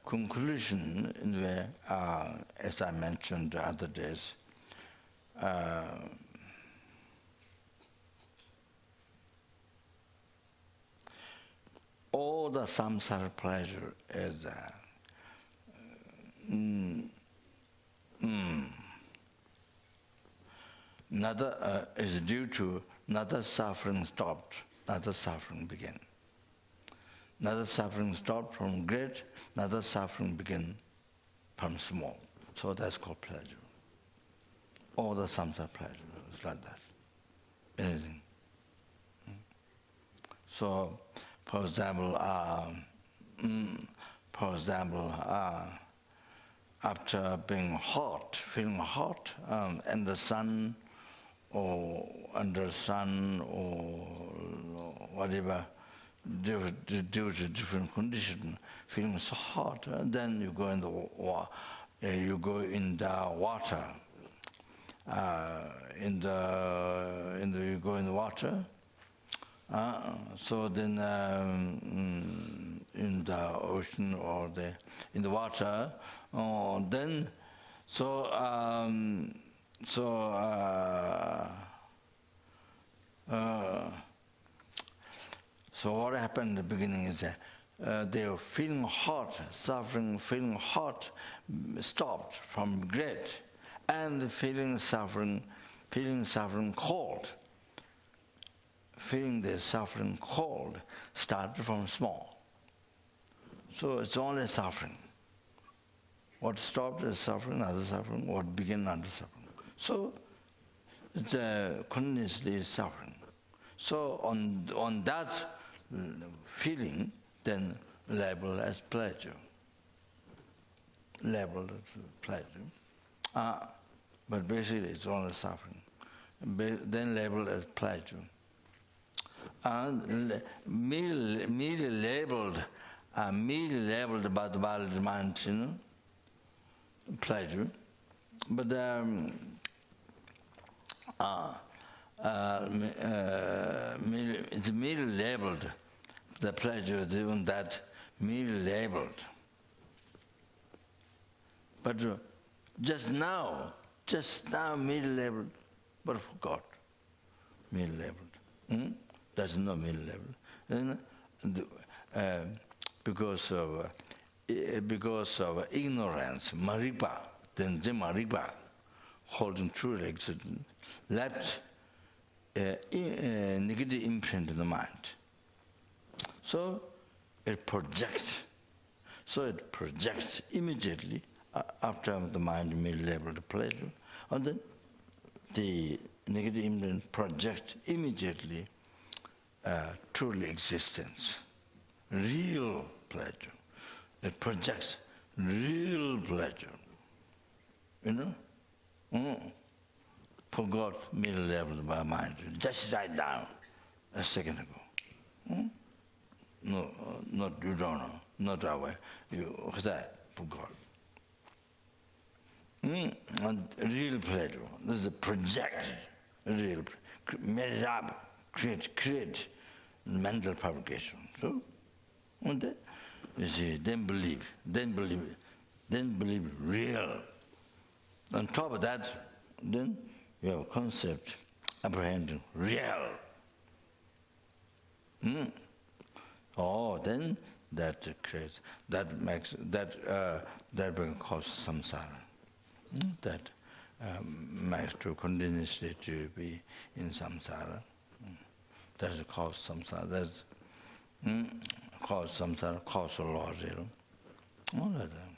conclusion, in the, as I mentioned the other days, all the samsara pleasure is is due to another suffering stopped, another suffering began. Another suffering stopped from great, another suffering begin from small. So that's called pleasure. All the samsara pleasure is like that. Anything. So, for example, after being hot, feeling hot, in the sun or under sun or whatever, due to different conditions, feeling so hot, then you go in the water. You go in the water. You go in the water. So then, in the ocean or in the water, then so what happened in the beginning is that they were feeling hot, suffering, feeling hot, stopped from great, and feeling suffering cold. Feeling the suffering cold started from small. So it's only suffering. What stopped is suffering, other suffering, what began, other suffering. So it's continuously suffering. So on that feeling, then labeled as pleasure. Labeled as pleasure. But basically it's only suffering. Then labeled as pleasure. And merely labeled by the body mind, pleasure. But it's merely labeled, the pleasure is even that merely labeled. But just now merely labeled, but forgot, merely labeled. That's not merely labeled. Because of ignorance, maripa, then the maripa, holding true existence, left negative imprint in the mind. So it projects. Immediately after the mind merely labeled pleasure, and then the negative imprint projects immediately truly existence, real pleasure. It projects real pleasure. Forgot middle level by mind. Just died down a second ago. No, not you don't know, not that way. You forgot. And real pleasure. This is a projected real, made it up, create mental fabrication. So, and then, you see, then believe real. On top of that, then you have concept, apprehending real. Oh, then that creates, that makes, that will cause samsara. That makes to continuously to be in samsara. That is cause samsara. That's cause samsara, cause logical. All of that.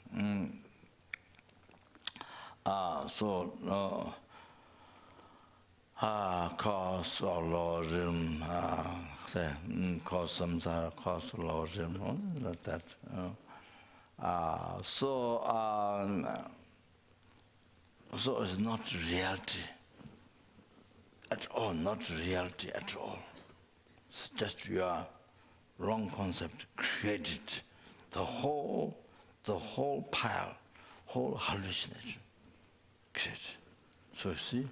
So cause or logism, cause samsara, cause logism, like that. So it's not reality at all, not reality at all. It's just your wrong concept created the whole pile, whole hallucination created. So you see,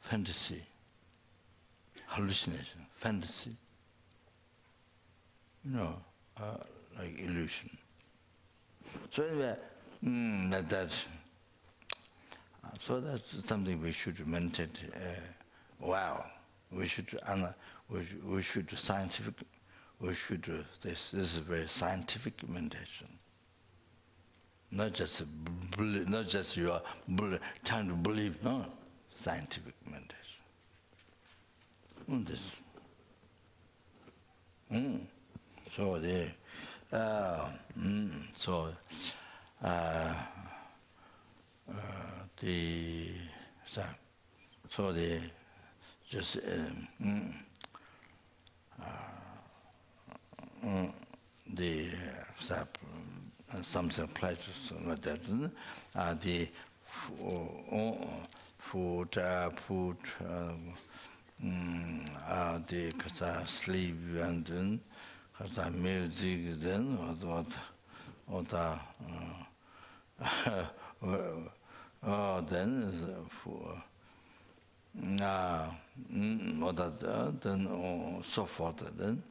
fantasy, hallucination, fantasy, like illusion. So anyway, so that's something we should meditate well. We should scientific. This is very scientific meditation. Not just your trying to believe. No, scientific meditation. So the just the some pleasures like that. The food, the sleep, and then music, then then so forth. Then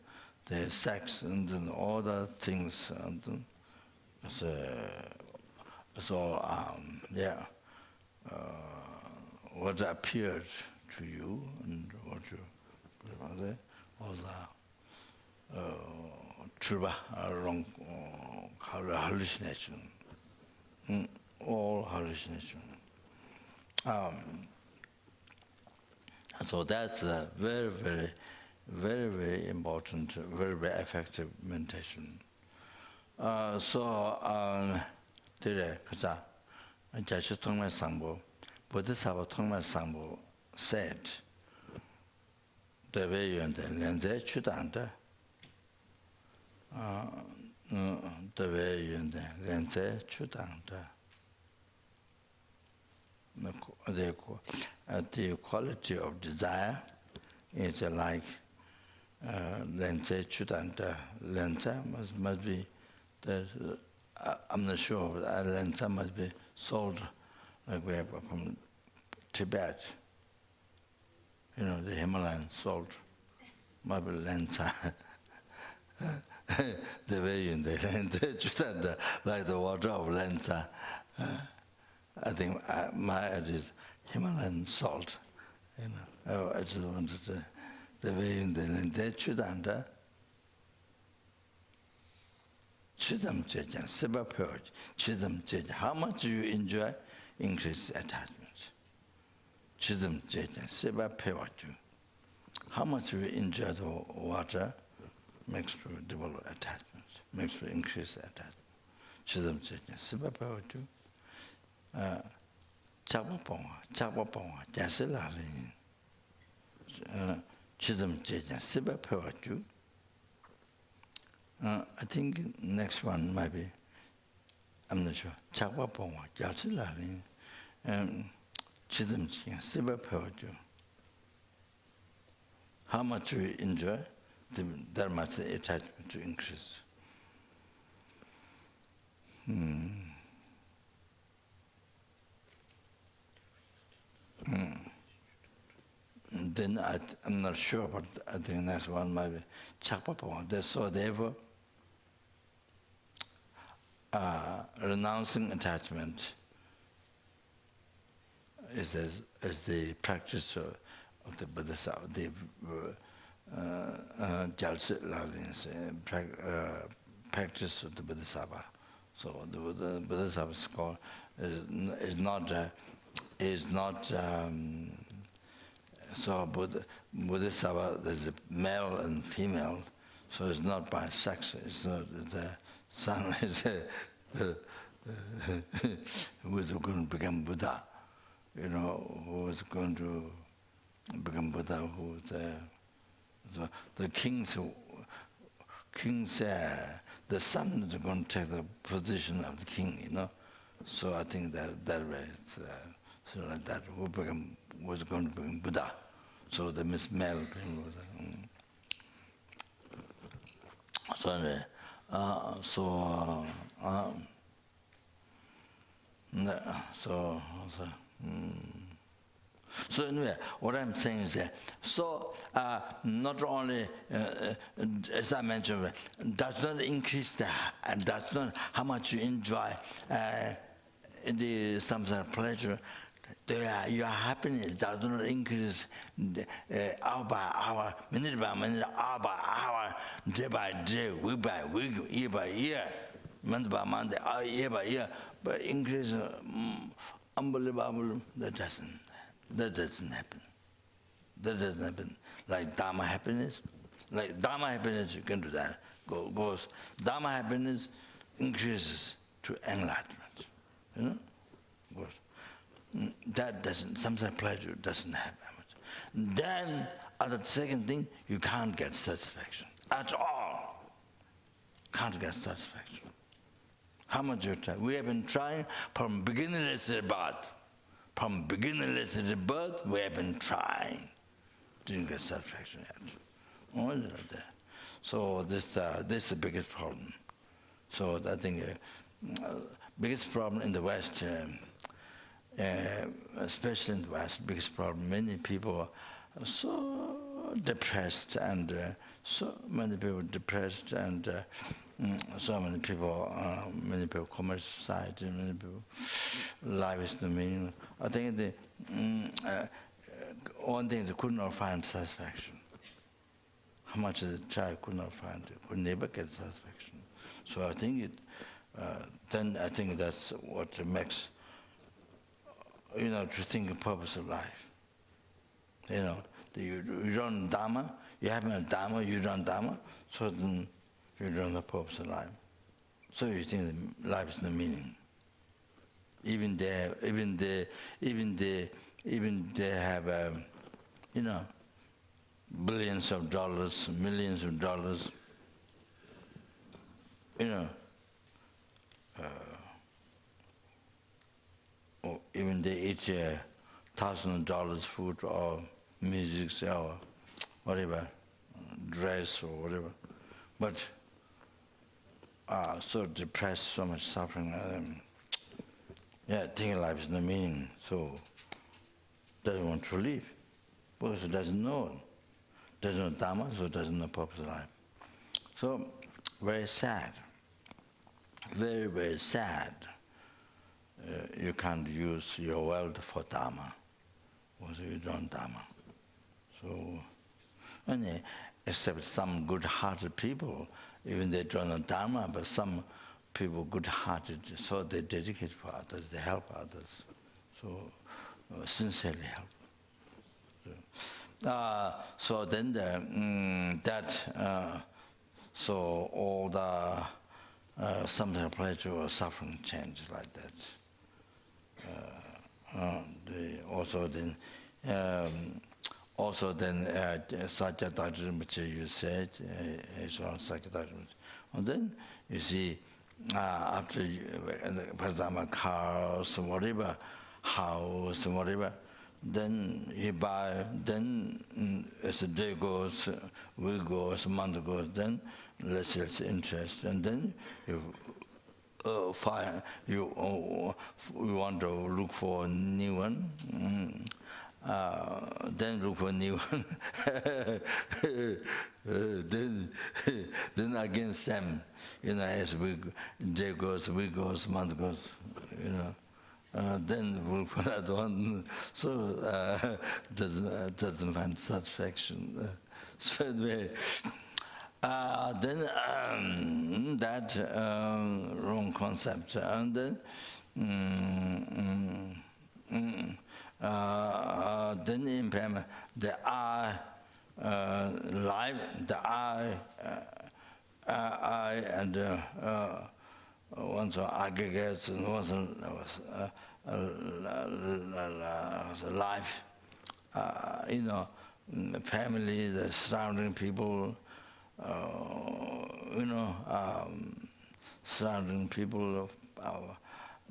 the sex and then all the things. And then, what appeared to you and what you all the wrong hallucination. All hallucination. So that's a very, very, very, very important, very, very effective meditation. Today, Jashi Tongme Sangpo, Bodhisattva Tongme Sangpo said, the way you Lenze Chudanda, the way you Lenze Chudanda. The quality of desire is like Lenze Chudanda. Lenze must be, I'm not sure, but Lenze must be sold like we have from Tibet. The Himalayan salt must be Lenze. The way in the Lenze Chudanda, like the water of Lenze. I think my ad is Himalayan salt. I just wanted to, the way in the Lenze Chudanda, Chidam Chejan, Seba Purge, Chidam Chejan. How much you enjoy, increase attachment. Chidam Chejan, Seba Purge. How much you enjoy the water, makes you develop attachment, makes you increase attachment. Chidam Chejan, Seba Purge. Chakpa Ponga, Jasila Rin. Chidam Chejan, Seba Purge. I think next one might be, I'm not sure, Chakpa Ponga, Jasila Rin. Chidam Chejan, Seba Purge. How much we enjoy, that much the attachment to increase. then I'm not sure, but I think next one might be Chakpapa. So therefore, renouncing attachment is the practice of the Bodhisattva, the practice of the Bodhisattva. So the Bodhisattva is called is not so Bodhisattva. There's a male and female, so it's not by sex. It's not the son is who is going to become Buddha. You know, who is going to become Buddha? Who the kings the son is going to take the position of the king. You know, so I think that way it's so like that. Who was going to become Buddha? So the male became Buddha. So anyway, so anyway, what I'm saying is that, so not only, as I mentioned, does not increase and does not how much you enjoy the samsara pleasure, your happiness does not increase hour by hour, minute by minute, hour by hour, day by day, week by week, year by year, month by month, year by year, but increase unbelievable. That doesn't happen. That doesn't happen. Like Dharma happiness, you can do that. Goes Dharma happiness increases to enlightenment. You know, goes. That doesn't. Samsara pleasure doesn't happen. Then, the second thing, you can't get satisfaction at all. Can't get satisfaction. How much you try? We have been trying from beginningless birth. From beginningless birth, we have been trying. Didn't get satisfaction yet. So this is the biggest problem. So I think biggest problem in the West, especially in the West, biggest problem. Many people are so depressed, and so many people commit suicide, many people life is the meaning. I think the one thing they could not find satisfaction. How much the child could not find it, could never get satisfaction. So I think then I think that's what makes, to think the purpose of life. You run Dharma, you have a Dharma, you run Dharma, so then you run the purpose of life. So you think life is the meaning. Even they have, billions of dollars, millions of dollars, or even they eat $1,000 food or music or whatever, dress or whatever, but so depressed, so much suffering. Thinking life is the meaning, so doesn't want to live because it doesn't know Dharma, so it doesn't know purpose of life. So very sad, very, very sad. You can't use your wealth for Dharma, because you don't Dharma. So, except some good-hearted people, even they don't know Dharma, but some people good-hearted, so they dedicate for others, they help others, so sincerely help. So then so all the samsara pleasure or suffering change like that. Also then Satya Rinpoche, you said, Satya Rinpoche. And then you see, after for example, cars, whatever, house, whatever, then you buy, then as the day goes, week goes, month goes, then less interest, and then you you want to look for a new one, then look for new one. Then again same, as day goes, week goes, month goes, then look for that one. So doesn't find satisfaction. So anyway, then that wrong concept, and then impairment, the I life, the I and once aggregates and once life, family, the surrounding people, surrounding people of our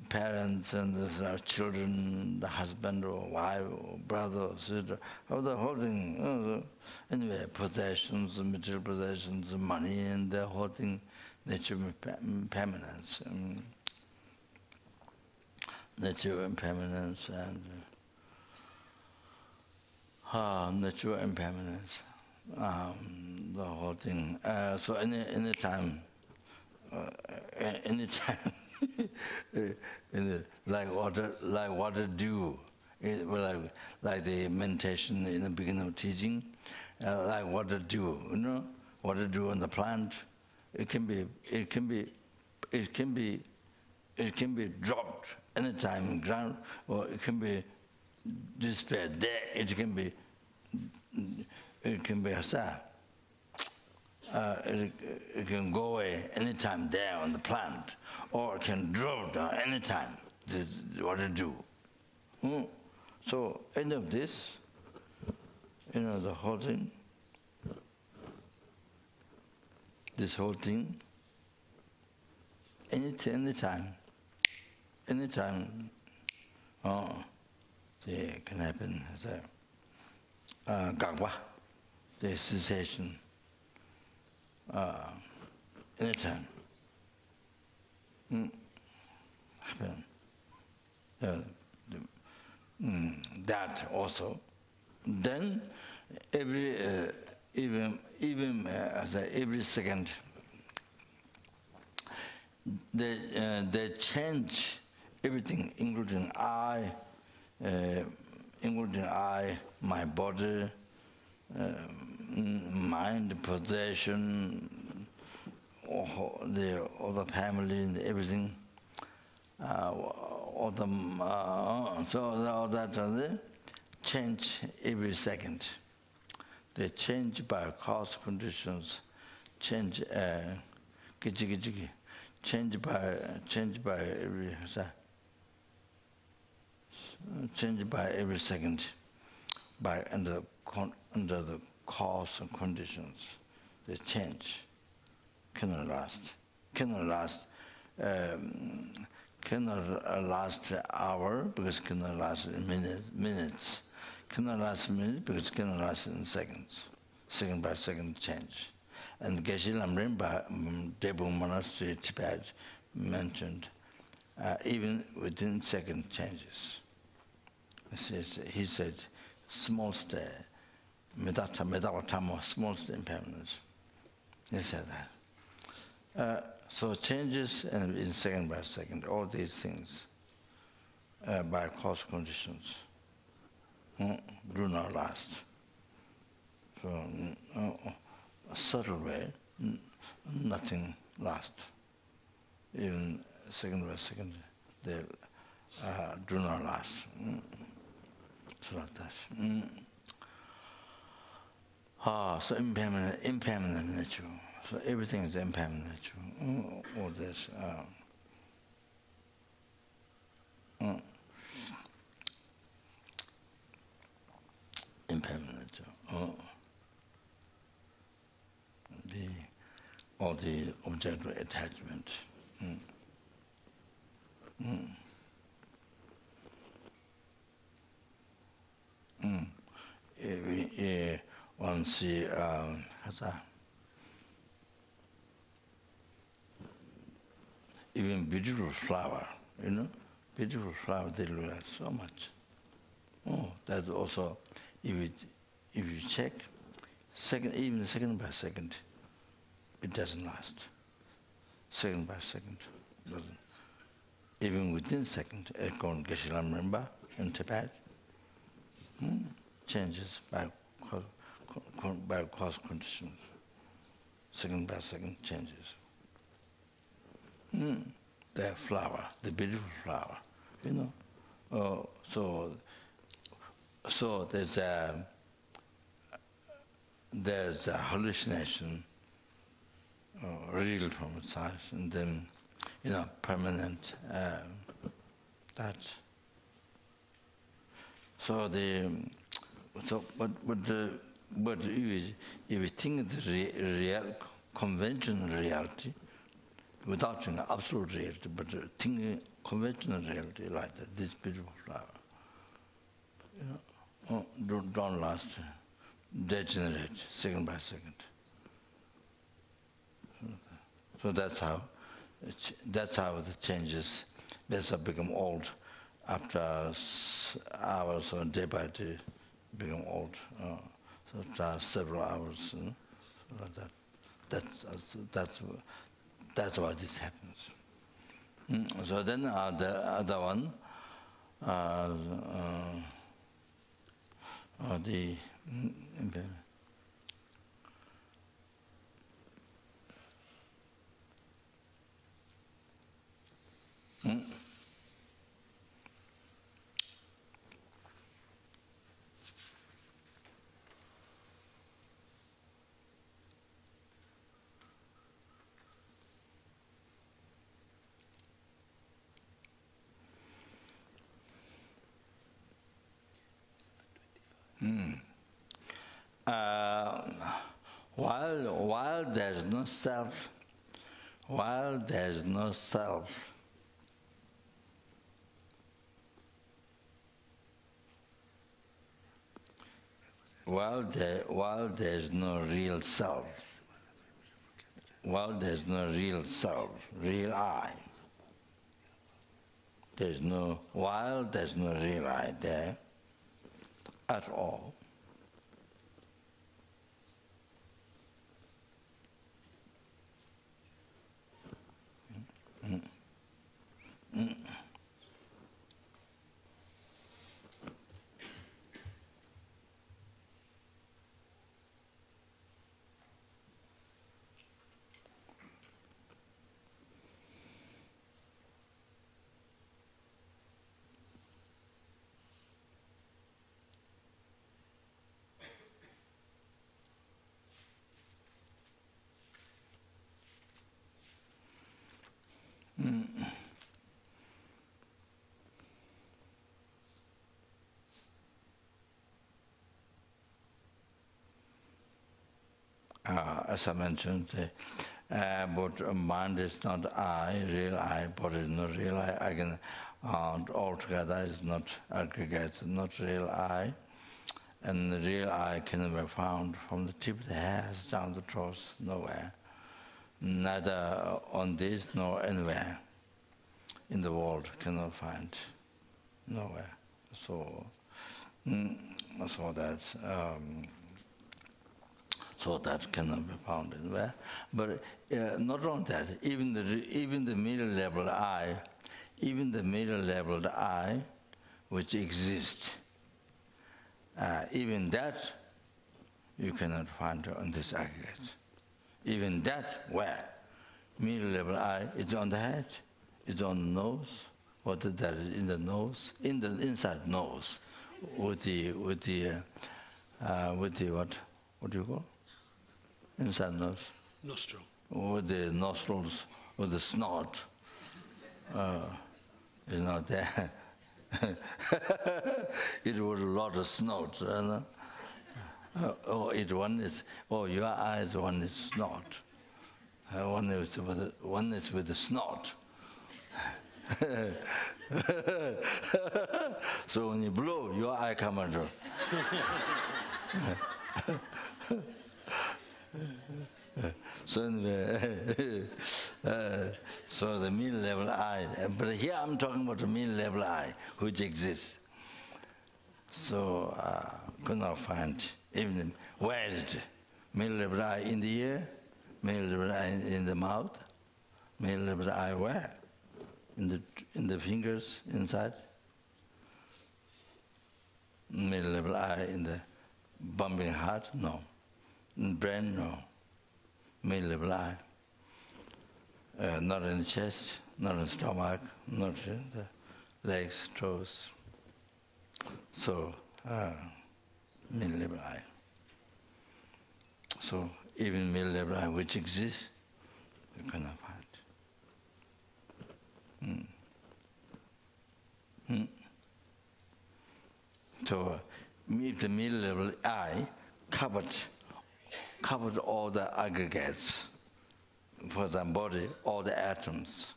parents and our children, the husband or wife or brother or sister, the whole thing. Anyway, possessions, material possessions, money, and the whole thing, nature impermanence. Nature impermanence and nature impermanence. The whole thing. So any time, like water dew, like the meditation in the beginning of teaching, like water dew, water dew on the plant. It can be dropped anytime in ground, or it can be displayed there. It can be it can go away anytime there on the plant, or it can drop down anytime. This is what it do. So end of this, the whole thing, this whole thing, anytime, it can happen. Gagwa, the sensation, anytime. Happen. That also. Then every second, they change everything, including I, my body, mind, possession, all the family and everything. All that change every second. They change by cause conditions. Change change by every second, by under the cause and conditions. They change. Cannot last hour, because cannot last in minutes. Cannot last minutes, because cannot last in seconds. Second by second change. And Geshe Lamrimpa, Debung Monastery, Tibet, mentioned even within second changes. He said, small stay, medawatamo, small stay impermanence. He said that. So changes and in second by second, all these things by cause conditions do not last. So a subtle way, nothing lasts. Even second by second, they do not last. So like that. So impermanent nature. So everything is impermanent nature. All this. Impermanent nature. All the object of attachment. One see, even beautiful flower, beautiful flower, they look like so much. Oh, That's also, if you check, even second by second, it doesn't last. Second by second, doesn't. Even within second, according to Geshe-la Rinpoche in Tibet, changes by cause conditions. Second by second changes. The flower, the beautiful flower, So there's a hallucination, real from size, and then permanent. That. So but if you think the real conventional reality, without thinking absolute reality, but thinking conventional reality like that, this beautiful flower, don't last, degenerate second by second. So that's how the changes. That's how become old after hours or day by day, become old. So after several hours, like that. That's why this happens. So then the other one, the while there's no self, while there's no real self, while there's no real self, real I, while there's no real I there at all, as I mentioned, but mind is not I, real I, body is not real I. Again, altogether is not aggregate, not real I. And the real I can be found from the tip of the hairs down the toes, nowhere. Neither on this nor anywhere in the world cannot find, nowhere. So that cannot be found anywhere. But not only that, even the middle level I, even the middle level I, which exists, even that you cannot find on this aggregate. Even that, where middle level I, it's on the head, it's on the nose. What is that? In the nose, in the inside nose, with the what do you call? Inside nose. Nostril. With the nostrils, with the snot, is not there. It was a lot of snot. Your eyes, one is snot. One is with the snot. So when you blow, your eye comes under. So the middle level I, but here I'm talking about the middle level I, which exists. So could not find even where is it? Middle eye in the ear, middle eye in the mouth, middle eye where? In the fingers inside. Middle eye in the bumping heart? No. In the brain? No. Middle eye. Not in the chest, not in the stomach, not in the legs, toes. So, middle eye. So, even middle eye which exists, you cannot find. So, if the middle eye covered all the aggregates, for the body, all the atoms,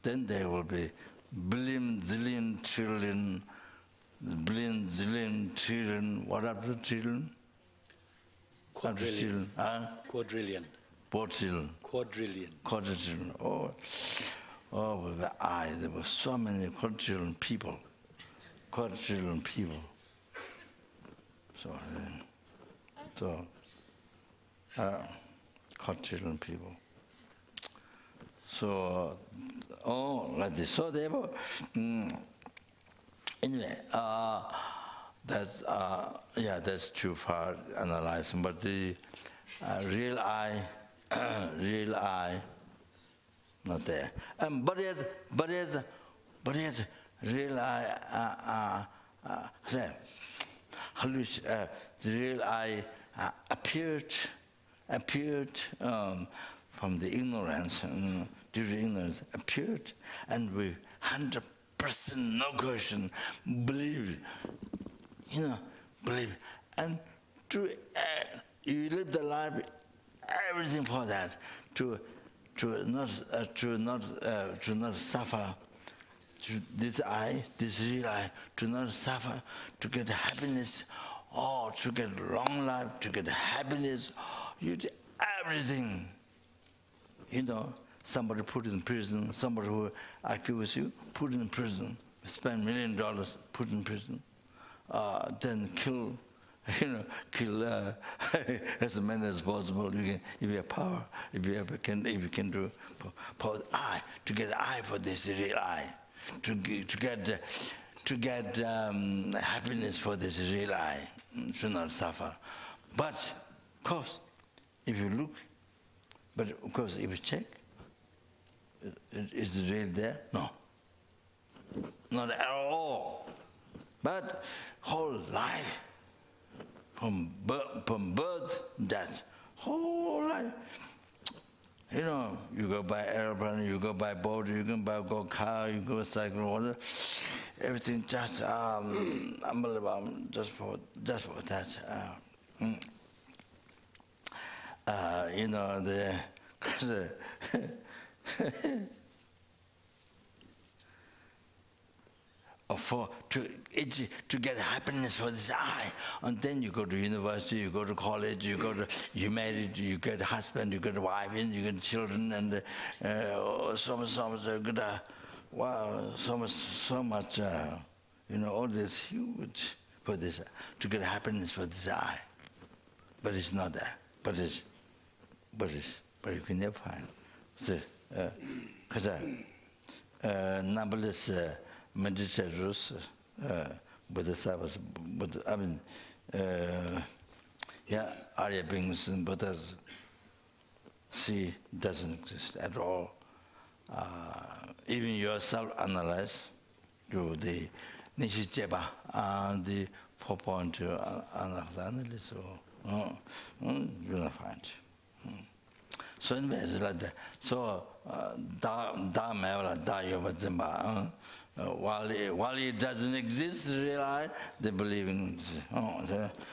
then there will be billion, zillion, trillion, what are the trillion? Quadrillion. Quadrillion. Quadrillion. Oh, with the eye, there were so many quadrillion people. So quadrillion people. So, like this. So they were, anyway, that's too far analyzing. But the real eye, not there. But yet, real eye, the real eye appeared from the ignorance, due to ignorance, appeared, and we 100%, no question, believe, and you live the life, everything for that, to not suffer. This eye, this real eye, to not suffer, to get happiness, or to get long life, to get happiness, you do everything. Somebody put in prison, somebody who accused you, put in prison, spend $1 million, put in prison, then kill as many as possible. If you have power, if you can do for the eye, to get the eye for this real eye, to get happiness for this real eye, should not suffer. But of course, if you look, but of course if you check, is the real there? No, not at all. But whole life, from birth, death, whole life. You go by airplane, you go by boat, you can go car, you go cycle, water, everything just unbelievable, just for that. To get happiness for this eye, and then you go to university, you go to college, you married, you get a husband, you get a wife, and you get children, and so much good. Wow, so much. All this huge for this to get happiness for this eye, but it's not there. But you can never find. Because numberless meditators, bodhisattvas, Arya beings and Buddhas, see doesn't exist at all. Even yourself analyze, do the Nishijeba and the 4-point analysis, you'll not find. So anyway, it's like that. So while it doesn't exist, real eye, they believe in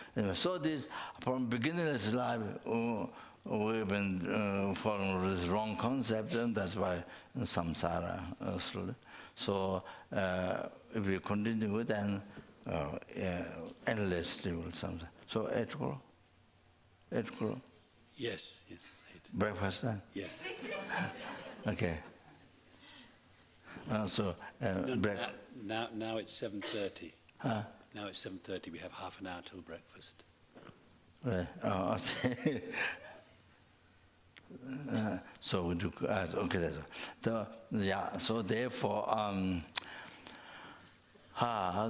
it. So this, from beginningless life, we've been following this wrong concept, and that's why samsara slowly. So if we continue with then endlessly will samsara. So 8 o'clock? 8 o'clock? Yes. Breakfast time? Yes. Okay. Now it's 7:30. Now it's 7:30. We have half an hour till breakfast. Right. Okay. So we do. Okay. That's yeah. So therefore, all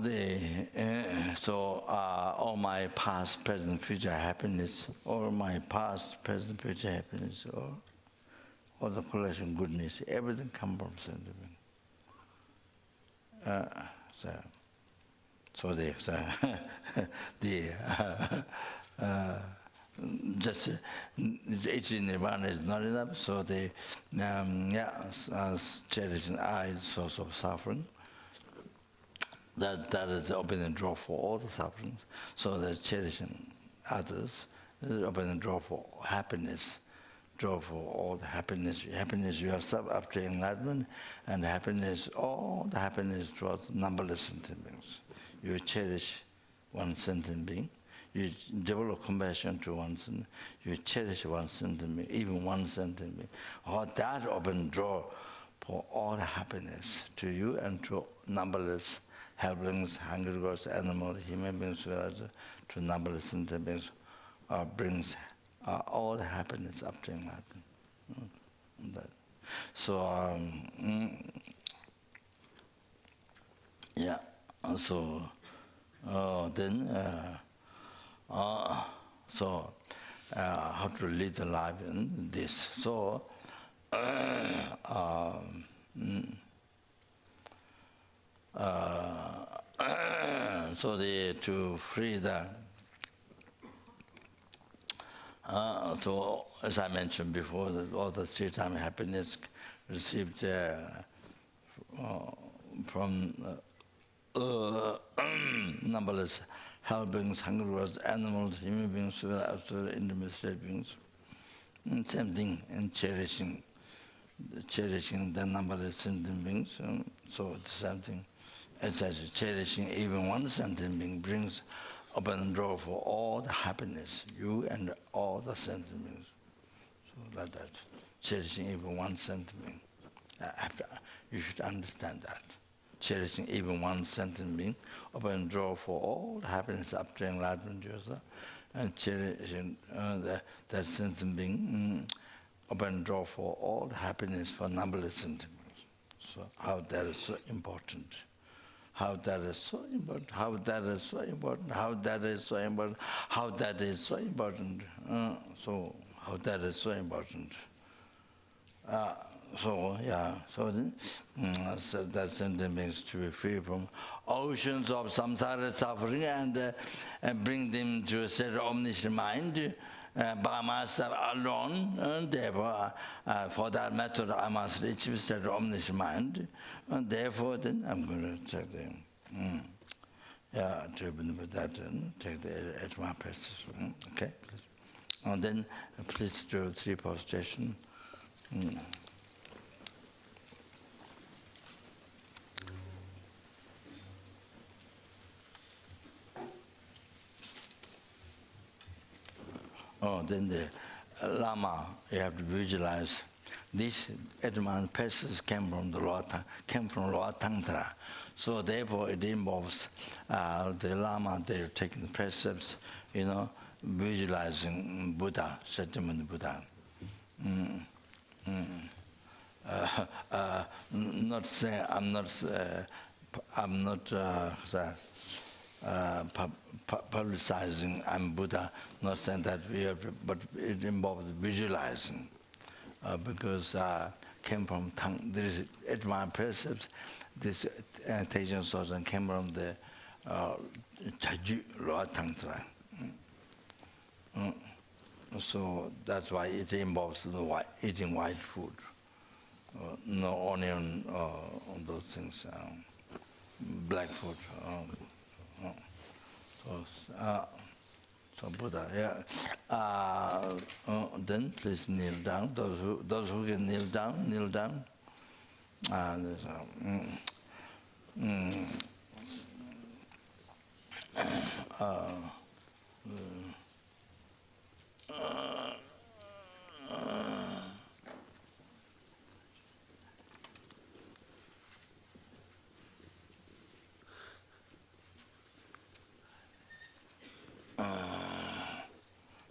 my past, present, future happiness, all my past, present, future happiness, all the collection goodness, everything comes from sentiment. So just each nirvana is not enough. So cherishing I is source of suffering. That is the opening door for all the sufferings. So the cherishing others is opening door for happiness. Draw for all the happiness. Happiness yourself after enlightenment, and happiness, all the happiness towards numberless sentient beings. You cherish one sentient being, you develop compassion to one sentient, you cherish one sentient being, even one sentient being. Or that open door for all the happiness to you and to numberless helplings, hungry ghosts, animals, human beings, to numberless sentient beings, brings all the happiness up to enlightenment. So, yeah, so then, how to lead the life in this. So, to free the so as I mentioned before, that all the three-time happiness received from numberless hell beings, hungry animals, human beings, intermediate beings. Same thing in cherishing the numberless sentient beings. So it's something. It's as cherishing even one sentient being brings open door for all the happiness, you and all the sentient beings. So like that, cherishing even one sentient being. You should understand that. Cherishing even one sentient being, open door for all the happiness up to enlightenment yourself, and cherishing that sentient being, open door for all the happiness for numberless sentient beings. So how that is so important. How that is so important, how that is so important, how that is so important, how that is so important. So how that is so important. So that sentence means to be free from oceans of samsara suffering and bring them to a state of omniscient mind. By myself alone, and therefore, for that method, I must reach a state of omniscient mind. And therefore, then I'm going to take to with that, take the 8 Mahayana Precepts. Okay, please. And then please do 3 prostration. Then the Lama, you have to visualize. This 8 Mahayana Precepts came from Lower Tantra. So therefore it involves the Lama, they're taking the precepts, visualizing Buddha, Satyamuni Buddha. Not saying, I'm not publicizing I'm Buddha, not saying that we have, but it involves visualizing, because came from there is 8 Mahayana Precepts. This teaching source came from the Chaju Lower Tantra. So that's why it involves eating white food, no onion, those things, black food. So Buddha, yeah. Then please kneel down. Those who can kneel down, kneel down.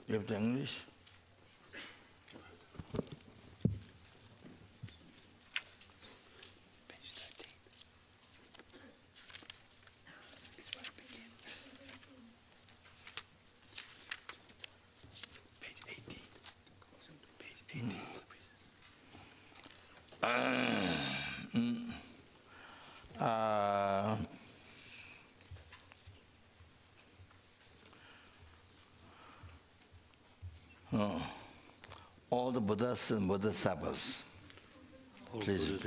You have the English? Page 13. Is where it begins. Page 18. Page 18. All the Buddhas and Bodhisattvas, please,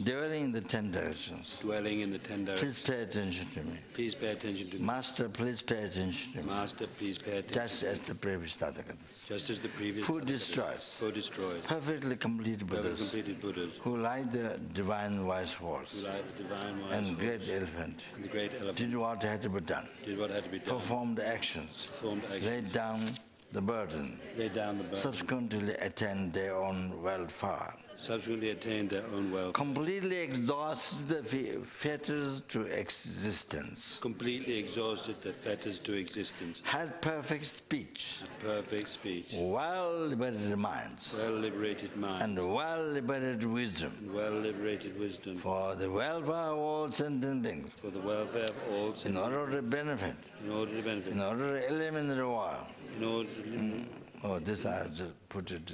dwelling in the 10 directions. Dwelling in the 10 directions. Please pay attention to me. Please pay attention to me. Master, please pay attention to me. Master, please pay attention. Just as the previous Tathagatas. Just as the previous. Who destroys? Who destroys. Perfectly complete Buddhas. Completed Buddhas. Who like the divine wise horse. Who like the divine wise and horse. great elephant. And the great elephant. Did what had to be done. Did what had to be done. Performed actions. Performed actions. Laid down the burden. Laid down the burden. Subsequently attained their own welfare. Subsequently attained their own welfare. Completely exhausted the fetters to existence. Completely exhausted the fetters to existence. Had perfect speech. Had perfect speech. Well liberated minds. Well liberated minds. And well liberated wisdom. And well liberated wisdom. For the welfare of all sentient beings. For the welfare of all sentient beings. In order to benefit. In order to benefit. In order to eliminate the war. In order to eliminate. Oh, this I just put it,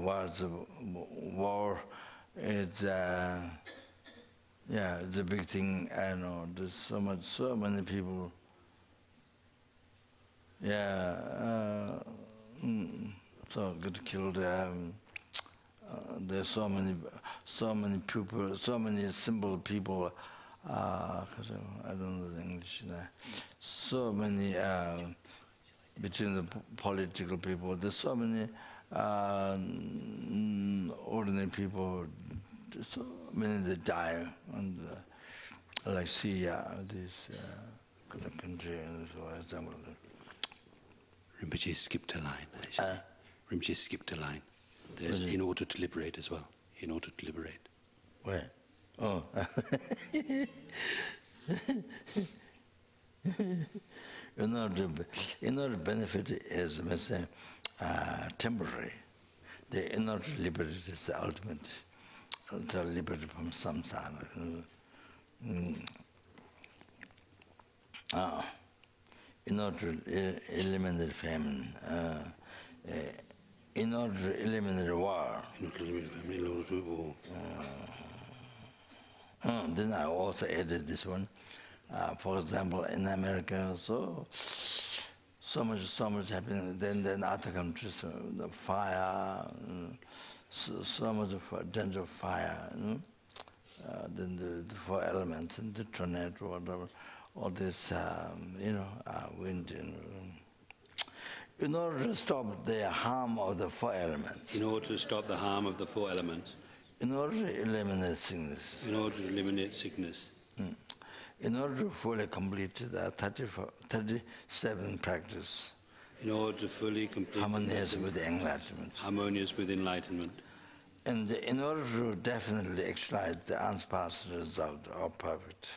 what's war? It's it's a big thing. I know there's so many people. So get killed. There's so many people, so many simple people. Because I don't know the English. So many between the political people. There's so many ordinary people. So many that die, and like Syria, this country, and so example. Rinpoche skipped a line. Rinpoche skipped a line. There's in order to liberate as well. In order to liberate. Where? Oh. In order to benefit is temporary. In order to liberate is the ultimate. To liberate from samsara. In order to eliminate famine. In order to eliminate war. Then I also added this one. For example, in America, so much happening. Then other countries, the fire, so much danger of fire. Then the 4 elements, and the tornado, whatever, all this, wind. In order to stop the harm of the 4 elements. In order to stop the harm of the 4 elements. In order to eliminate sickness. In order to eliminate sickness. In order to fully complete the 37 practice. In order to fully complete harmonious with enlightenment. Harmonious with enlightenment. And in order to definitely actualize the unsparsed result of perfect.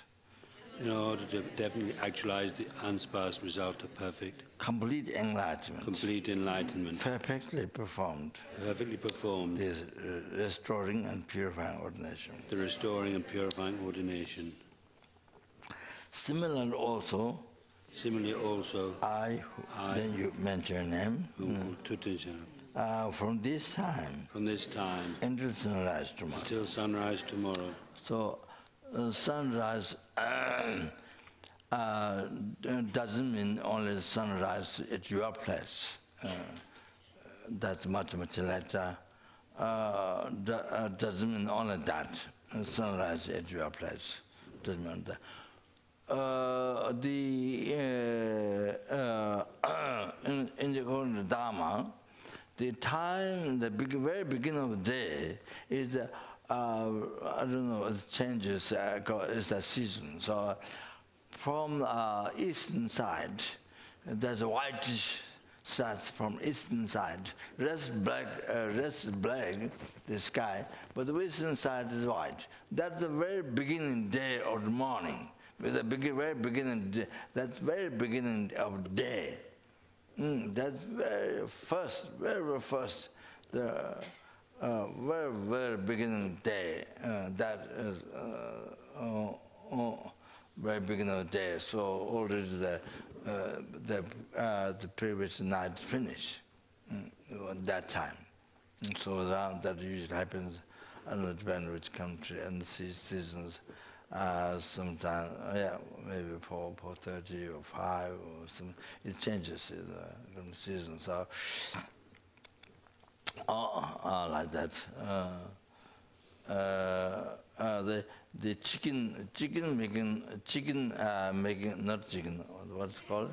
In order to definitely actualize the unsparsed result of perfect. Complete enlightenment. Complete enlightenment. Perfectly performed. Perfectly performed. The restoring and purifying ordination. The restoring and purifying ordination. Similarly also, then you mention your name. From this time. Until sunrise tomorrow. Until sunrise tomorrow. So sunrise doesn't mean only sunrise at your place. That's much later. Doesn't mean only that. Sunrise at your place. Doesn't mean that. In the Dharma, the time, the very beginning of the day is, I don't know, it changes, it's the season. So from eastern side, there's a whitish starts from eastern side, rest black, the sky, but the western side is white. That's the very beginning day of the morning. With the very beginning, that very beginning of day, that's very first, the very beginning day, that is very beginning of the day. So already the previous night finished at that time. And so that usually happens. I don't know, depending which country and seasons. Sometimes, maybe 4:30 or 5 or something. It changes from the season. So, like that. The chicken making, not chicken, what's it called?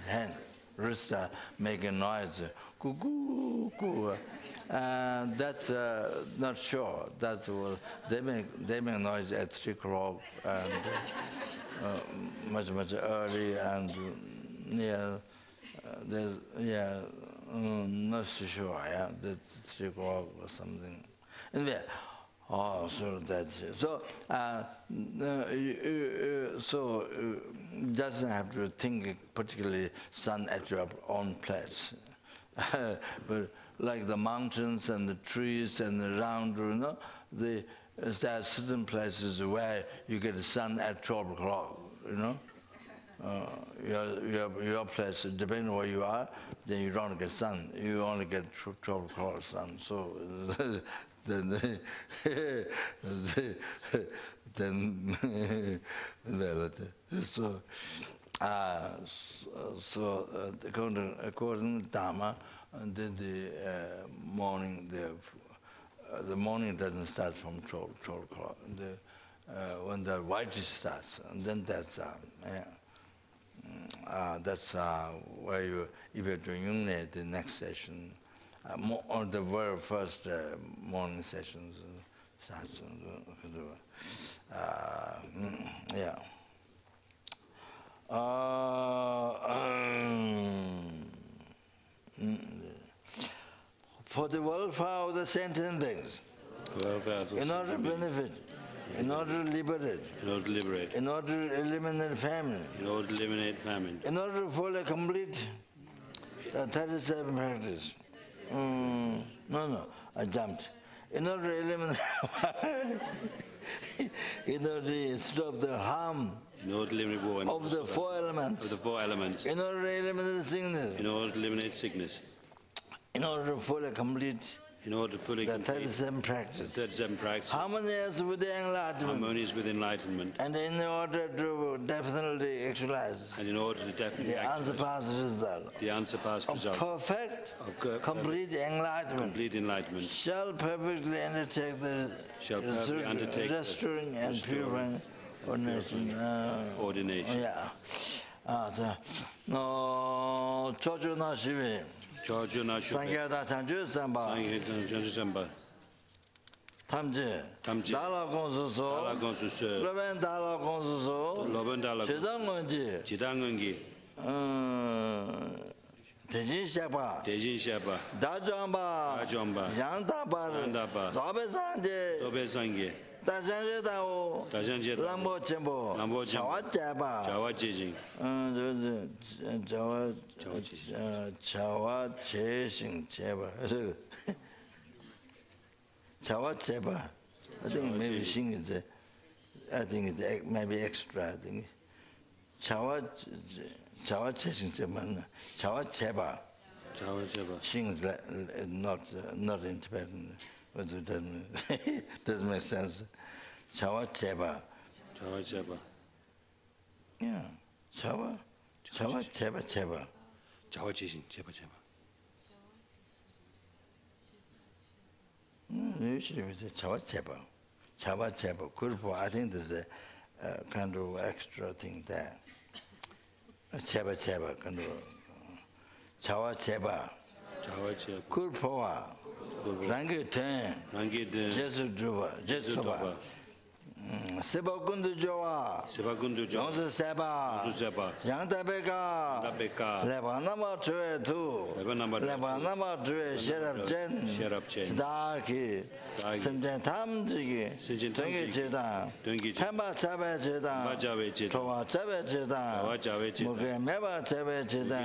Hen, rooster making noise. Cuckoo, cuckoo. That's not sure. That was they make noise at 3 o'clock and much early and not so sure. Yeah, that 3 o'clock or something. Anyway, so that's it. So doesn't have to think particularly sun at your own place, but. Like the mountains and the trees and the round, there are certain places where you get the sun at 12 o'clock, Your place, depending on where you are, then you don't get sun. You only get 12 o'clock sun. So then according to Dharma, and then the morning doesn't start from 12 o'clock. When the white starts, and then that's where you, if you're doing Yungne, the next session, or the very first morning sessions starts. For the welfare of the sentient beings, in order to benefit, in order to liberate, in order to eliminate famine, in order to fully complete the 37 practice. No, I jumped. In order to eliminate, in order to stop the harm of the 4 elements, in order to eliminate sickness, in order to fully complete the 37 practice, harmonious with enlightenment, and in order to definitely actualize the unsurpassed result of perfect, complete enlightenment, shall perfectly undertake the restoring and purifying ordination. No, Chocho na shive. Sangyata Chanchu Samba Tamje Dala Gonsuso Loben Dala Gonsuso Chidangonji Tejin Shapa Dajamba Yangtabar Zobe Sanje Dajanje Dao Lambo Chembo Chawa Jaba Chawa Chesing Cheba Chawa Cheba. I think maybe sing is I think it's maybe extra. I think Chawa Chesing Cheba Chawa Cheba sings not in Tibetan. But it doesn't make sense. Chawa Cheba. Yeah. Chawa Cheba. Chawa Chesing Cheba. Usually we say Chawa Cheba. Kulpo, I think there's a kind of extra thing there. Cheba, kind of. Chawa Cheba. Kulpo. Rangi ten, Jesu Druva, Seba Gundu Joa, Yonsu Seba, Yangtabeka, Lebanama True 2, Lebanama True Sherab Chen, Daki, Simjan Tamjigi, Tungi Chida, Tamba Chabe Chida, Towa Chabe Chida, Muke Meba Chabe Chida.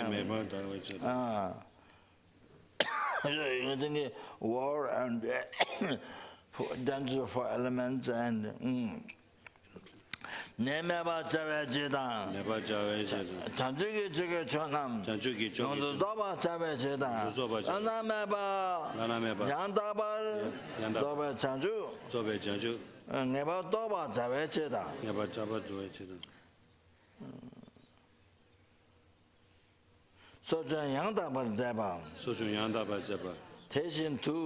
War and danger for elements and Nemeba Javajida, Tanjuki Jigger Chonam, Zopa Javajida, Anameba, Yandabar, Doba Chanju, Never Doba Javajida. Sojan Yangdabar Zeba. Tesin tu,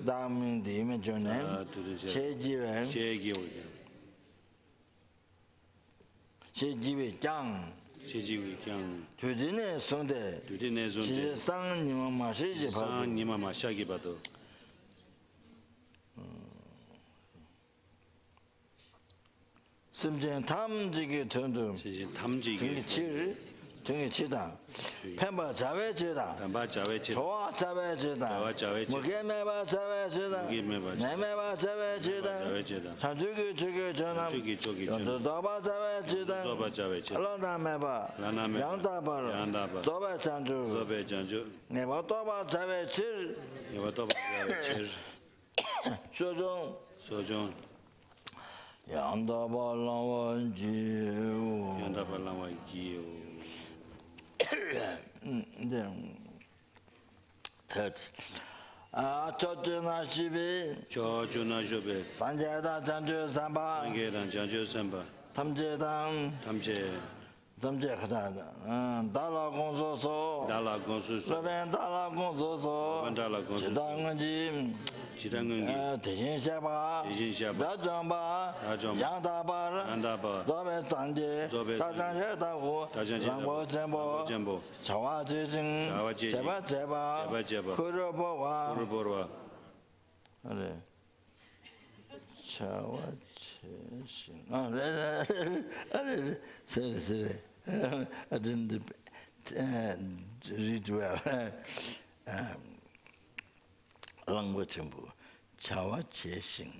Daming the image of name, Shejiwe Jang, Tudine Sunday, Sang Nimama Shagi Bato. Simjan Tam Jigi Tundu, Tamjigi. Chida, Pemba Jave Chida, Toa Jave Chida, Mukemeba Jave Chida, Nemeba Jave Chida, Chanjuki Chuki Chanam, Doba Jave Chida, Lana Meba, Yandabar, Zopa Chanju, Neba Doba Jave Chir, Sojong, Yandabar Lawan Jiu. Third, Chojuna Shibi, Sanjayda Janju Samba, Tamje Khada, Dala Gonzo, Raven Dala Gonzo, Chidanganji, Tishin Shaba, Dajamba, Yandabar, Zobe Sanje, Dajan Shetahu, Rambo Jembo, Chawa Jijin, Jeba, Kurubowa, Chawa Jijin. Sorry. I didn't read well. Language Chawa Chasing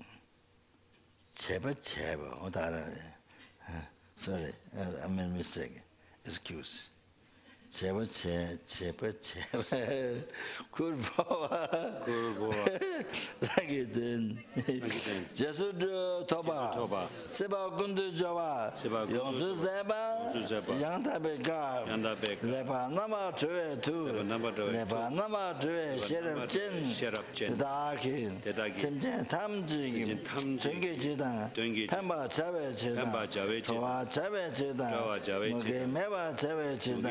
Cheba. Sorry, I made a mistake. Excuse. Cheba. Kurboa. Like it then. Jesud Toba. Seba Gundu Java. Yonsu Zeba. Yantabeka. Lepa Nama True 2. Lepa Nama True Sherab Chen. Daki. Simjan Tamji. Tungi Chida. Pemba Chave Chida. Toa Chave Chida. Muke Meba Chave Chida.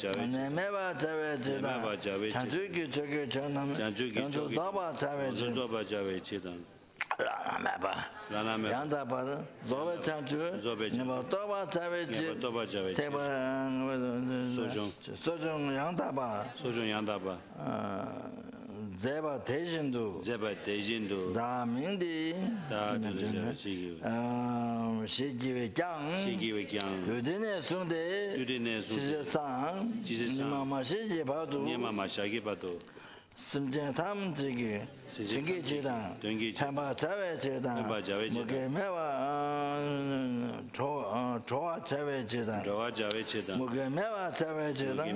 Nemeba Chave Chida. Chanjuki Chuki Chonam. Yonsu Zopa Chave Chida. Yandabar, Zopa Chanju, Neba Doba Chave Chida. Sojong Yandaba. Zeba Tejindu, Da Mingdi, Shijiwe Jiang, Tudine Sunde, Nimama Shagi Simjan Tam Jigi, Jingi Chidang, Chamba Chave Chidang, Muke Meva Choa Chave Chidang, Muke Meva Chave Chidang,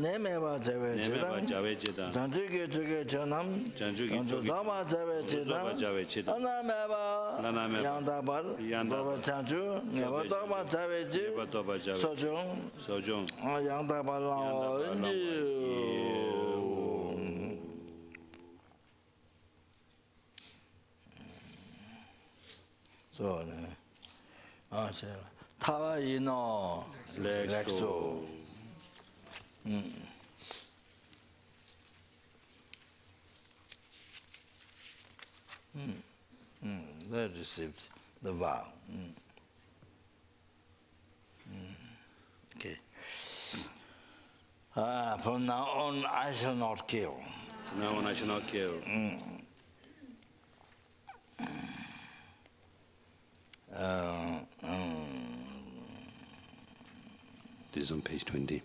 Nemeva Chave Chidang, Tanjuki Chuki Chonam, Zopa Chave Chidang, Anameva, Yandabar, Doba Chanju, Neva Doba Chave Chidang, Sojong, Yandabar Lao. So, Tawa Ino Lexo. They received the vow. Okay. From now on, I shall not kill. This is on page 20.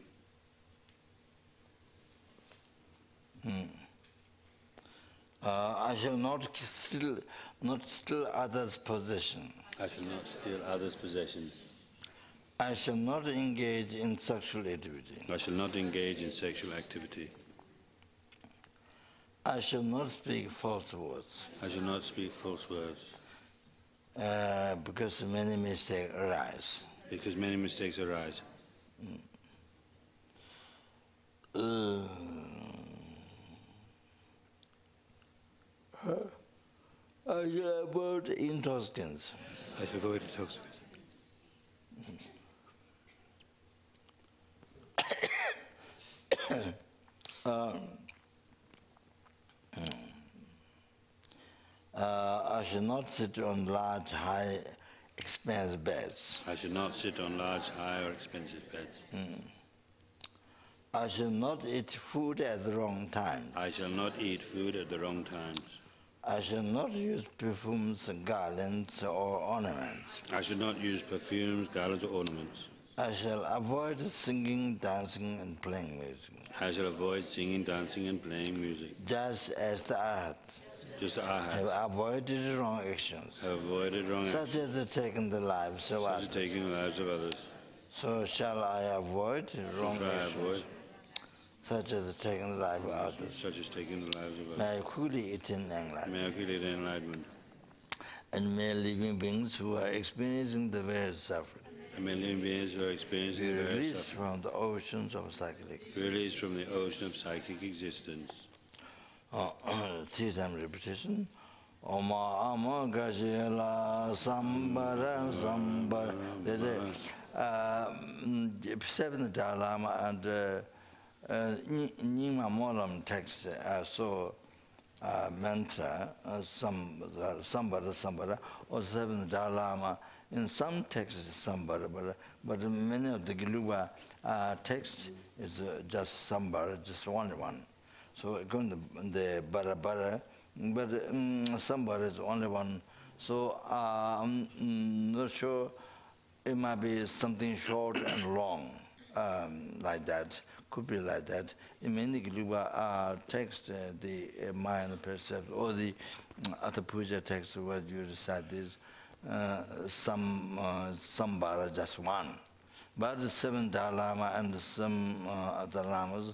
I shall not steal others' possession. I shall not steal others' possessions. I shall not engage in sexual activity. I shall not engage in sexual activity. I shall not speak false words. I shall not speak false words. Because many mistakes arise. Because many mistakes arise. I shall avoid intoxicants. I shall avoid intoxicants. I should not sit on large, high, expensive beds. I should not sit on large, high, or expensive beds. I shall not eat food at the wrong time. I shall not eat food at the wrong times. I shall not use perfumes, garlands, or ornaments. I should not use perfumes, garlands, or ornaments. I shall avoid singing, dancing, and playing music. I shall avoid singing, dancing, and playing music. Just as the Arhat have avoided wrong actions, such as taking the lives of others. So shall I avoid wrong actions, such as taking the life of others. May I quickly attain enlightenment. And may living beings who are experiencing the various suffering be released from the oceans of psychic. Released from the ocean of psychic existence. 3-time repetition. Oma ama gajela sambara sambara. There's a 7th Lama and Nima Molam text so mantra sambara or 7th Lama. In some texts sambara, but many of the Giluba text is just sambara, just only one. So going to the bara, but sambara is only one. So I'm not sure. It might be something short and long, like that. Could be like that. In many Giluba text, the Mahayana Precepts or the Atha Puja text, where you recite this. Some bara just one, but the 7th Lama and some other lamas,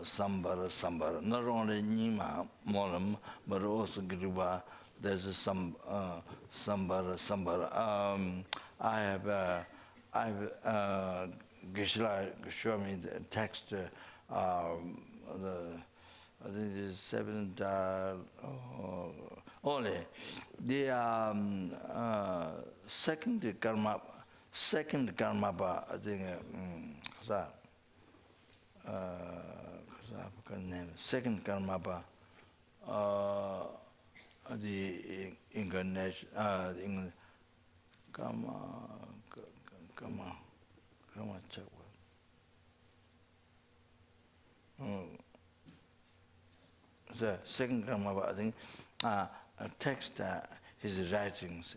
sambara. Not only Nima Molam, but also Giruba. There's some sambara. I have Geshe-la show me the text. I think the 7th. Only the second karma, I think, second karma, the incarnation, karma, check the second karma, I think. Text his writings,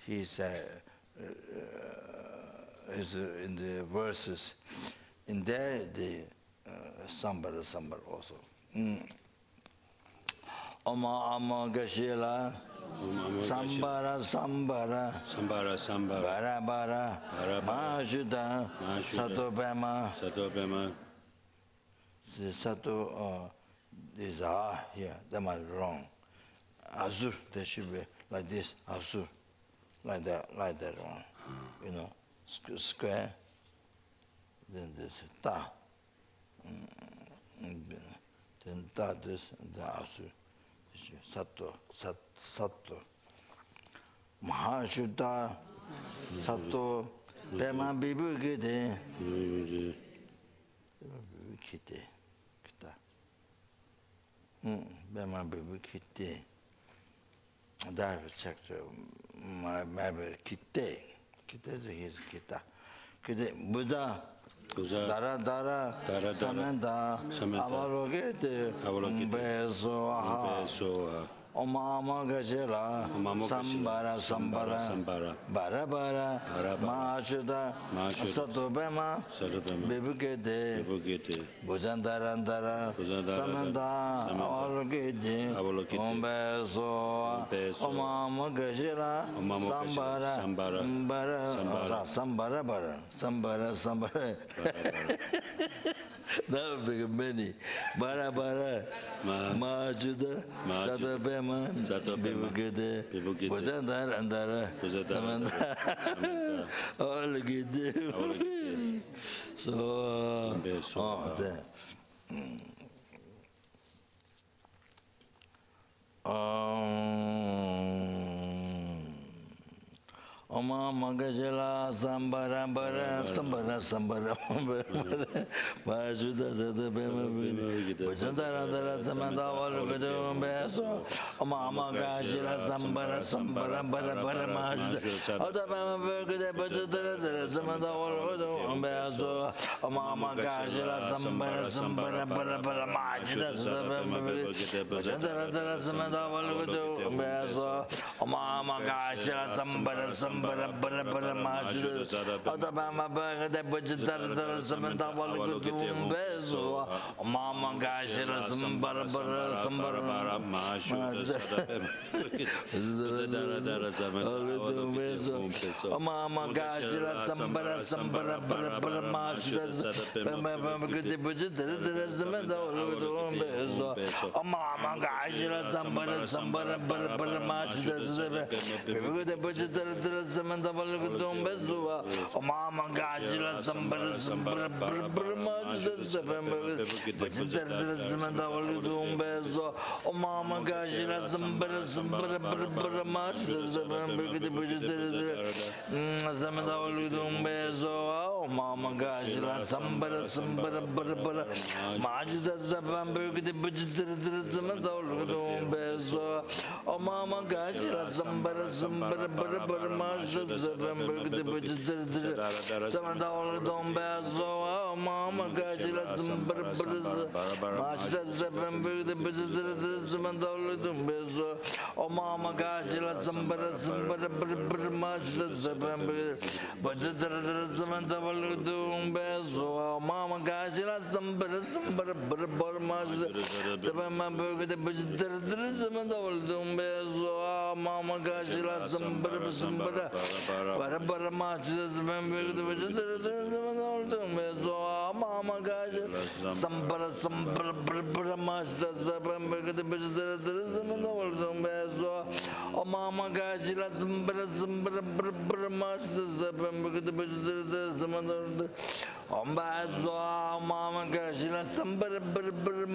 he's in the verses. In there, the sambara also. Oma ama gashela, sambara, bara, majuda, sato bema, sato is here, that might be wrong. Azur, there should be like this, azur, like that one, you know, square, then this ta, then ta this, and then azur, sato, mahashuddha, sato, pema bibu kite, bema bibu kite. That sector, my kite is kita. Kite Buddha, dara, samenda, avalokete, beso, Omama Gajela, Sambara, Sambara, Barabara, Machuda, Satobema, Bibugede, Bujandarandara, Samanda, Ologede, Ombeso, Omama Gajela, Sambara. That would be many. Bara, Majuda, Satapema, Bibugede, Bujandar and Dara, Samanda, all good. So, Oma Magajala, Sambara, Sambara, Bajuda, Bujandara, Samanda, Beso, Oma Magajala, Sambara, Majuda, Otapama Burger, Bujandara, Samanda, Beso, Oma Magajala, Sambara, Majuda, Bujandara, Samanda, Beso, Oma Magajala, Sambara, Majuda, Otapama Burger, the Bujandara, Samanda, Beso, Mama Gashela, Sambara, Mama Gashela, Sambara, Mama Gajila Sambara Mama Gajila Sambara Majuda Zabamberg the Bujiter Bezo O Mama Gajila Sambara Majuda Zabamberg the Bujiter Samandal Bezo Mama Gajila Sambara Majuda Zabamberg the Bujiter Samandal Bezo O Mama Gajila Sambara Majuda Zabamberg Bujiter Samandal Bezo Mama Gajila Sambara Majuda Zabamberg the Bujiter Samandal Bezo Mama Gajila Sambara Majuda Zabamberg the Bujiter Samandal Bezo Mama Gajila Sambara Majuda Zabamberg the Bujiter Samandal Bezo O Mama Gajila Sambara Majuda Zabamberg the Bujiter Samandal Bezo Mama Gajila Sambara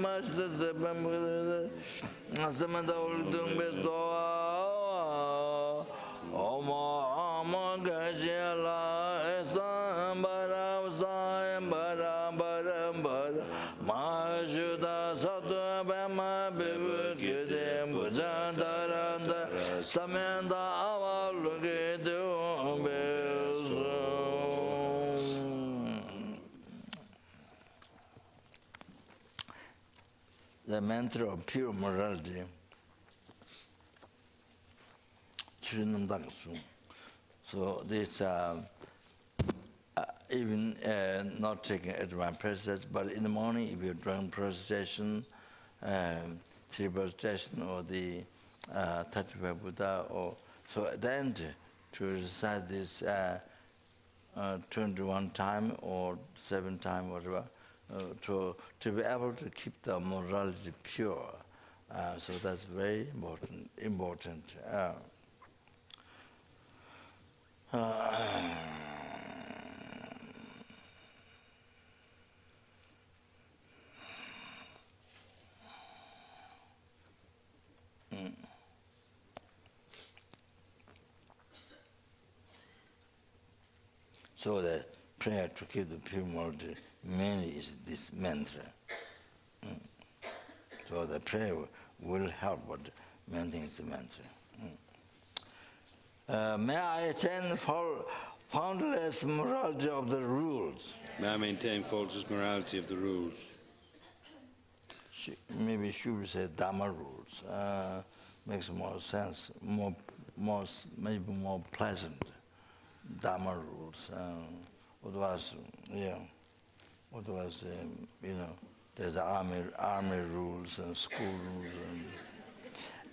Majuda Zabamberg Samandal Bezo O Mama Gajila Sambara Majuda Satubema Bibukide Bujandaranda Samanda Avalugidu Bezo. The mantra of pure morality, so this even not taking advanced precepts, but in the morning if you're doing presentation, three presentation or the 35 Buddha, or so at the end to recite this 21 time or 7 time, whatever, to be able to keep the morality pure. So that's very important. So the prayer to keep the pure morality mainly is this mantra. So the prayer will help but maintaining the mantra. May I attain faultless morality of the rules? May I maintain faultless morality of the rules? Maybe should say Dhamma rules. makes more sense, maybe more pleasant. Dharma rules. Otherwise, there's army rules and school rules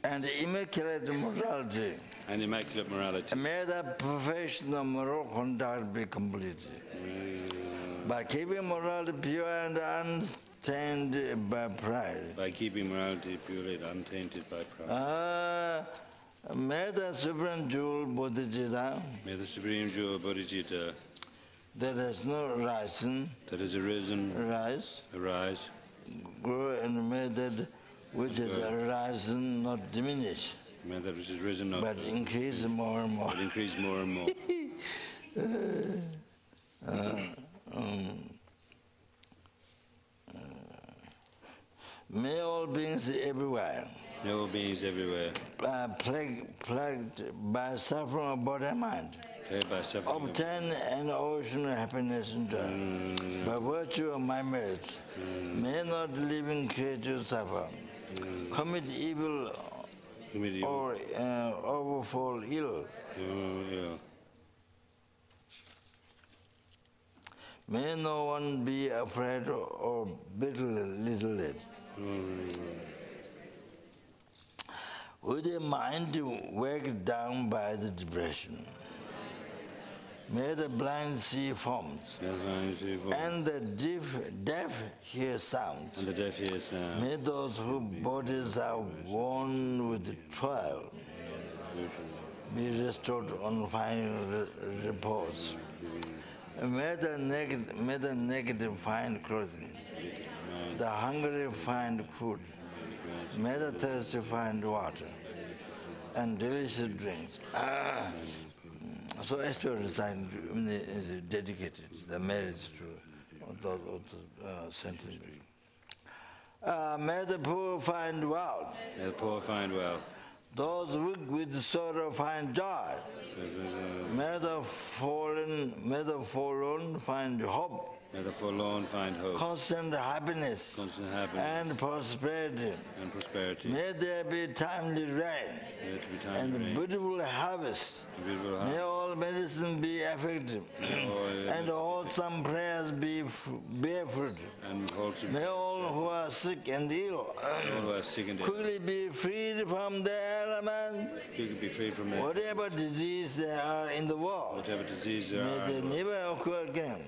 and immaculate morality. And immaculate morality. May the perfection of moral conduct be completed. By keeping morality pure and untainted by pride. By keeping morality pure and untainted by pride. May the Supreme Jewel Bodhicitta. May the Supreme Jewel Bodhicitta. That has no risen. That has arisen. Arise. Grow, and may that which has arisen not diminish. May that which has risen not. But increase more and more. But increase more and more. May all beings everywhere. May all beings everywhere. Plagued by suffering of body and mind. By suffering. Obtain an ocean of happiness and joy. By virtue of my merit. May not living creatures suffer. Commit evil or overfall ill. May no one be afraid or belittle it. With a mind weighed down by the depression. May the blind see forms, and the deaf hear sounds. And the deaf hear sounds. May those whose bodies are worn with trial be restored on final repose. May the naked find clothing, the hungry find food. May the thirsty find water and delicious drinks. So S0500 is dedicated the merits to those sentences. May the poor find wealth. May the poor find wealth. Those weak with sorrow find joy. May the fallen find hope. May the forlorn find hope. Constant happiness. And prosperity. May there be timely rain. And beautiful harvest. May all medicine be effective. And wholesome prayers bear fruit. May all who are sick and ill quickly be freed from the element. Whatever disease there are in the world, may they never occur again.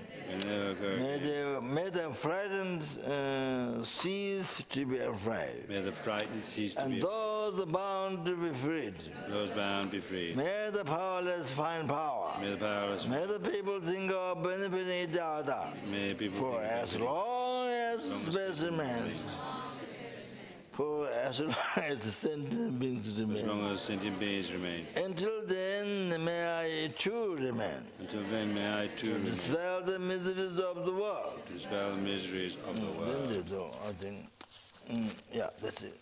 May the frightened cease to be afraid. May the frightened cease to be afraid. And those bound to be freed. Those bound be freed. May the powerless find power. May the powerless. May the people think of benefiting each other. May people for as long as specimen. For as long as sentient beings remain. As long as sentient beings remain. Until then, may I too remain. Until then, may I too remain. Dispel the miseries of the world. Dispel the miseries of the world. I think, yeah, that's it.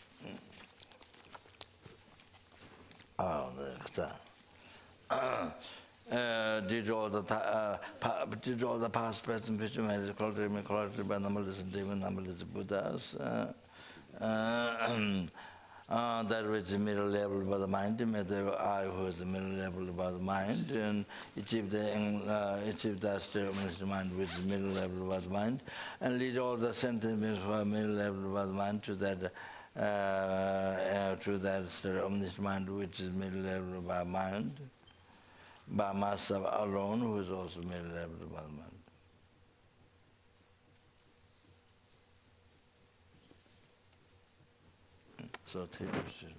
Did all the past, present, future, marriage, quality by numberless and even numberless Buddhas. That which is middle level by the mind, may the I who is the middle level by the mind, and achieve that state of mind which is middle level by the mind, and lead all the sentient beings who are middle level by the mind to that state of mind which is middle level by mind, by myself alone, who is also middle level by the mind. So take your decision.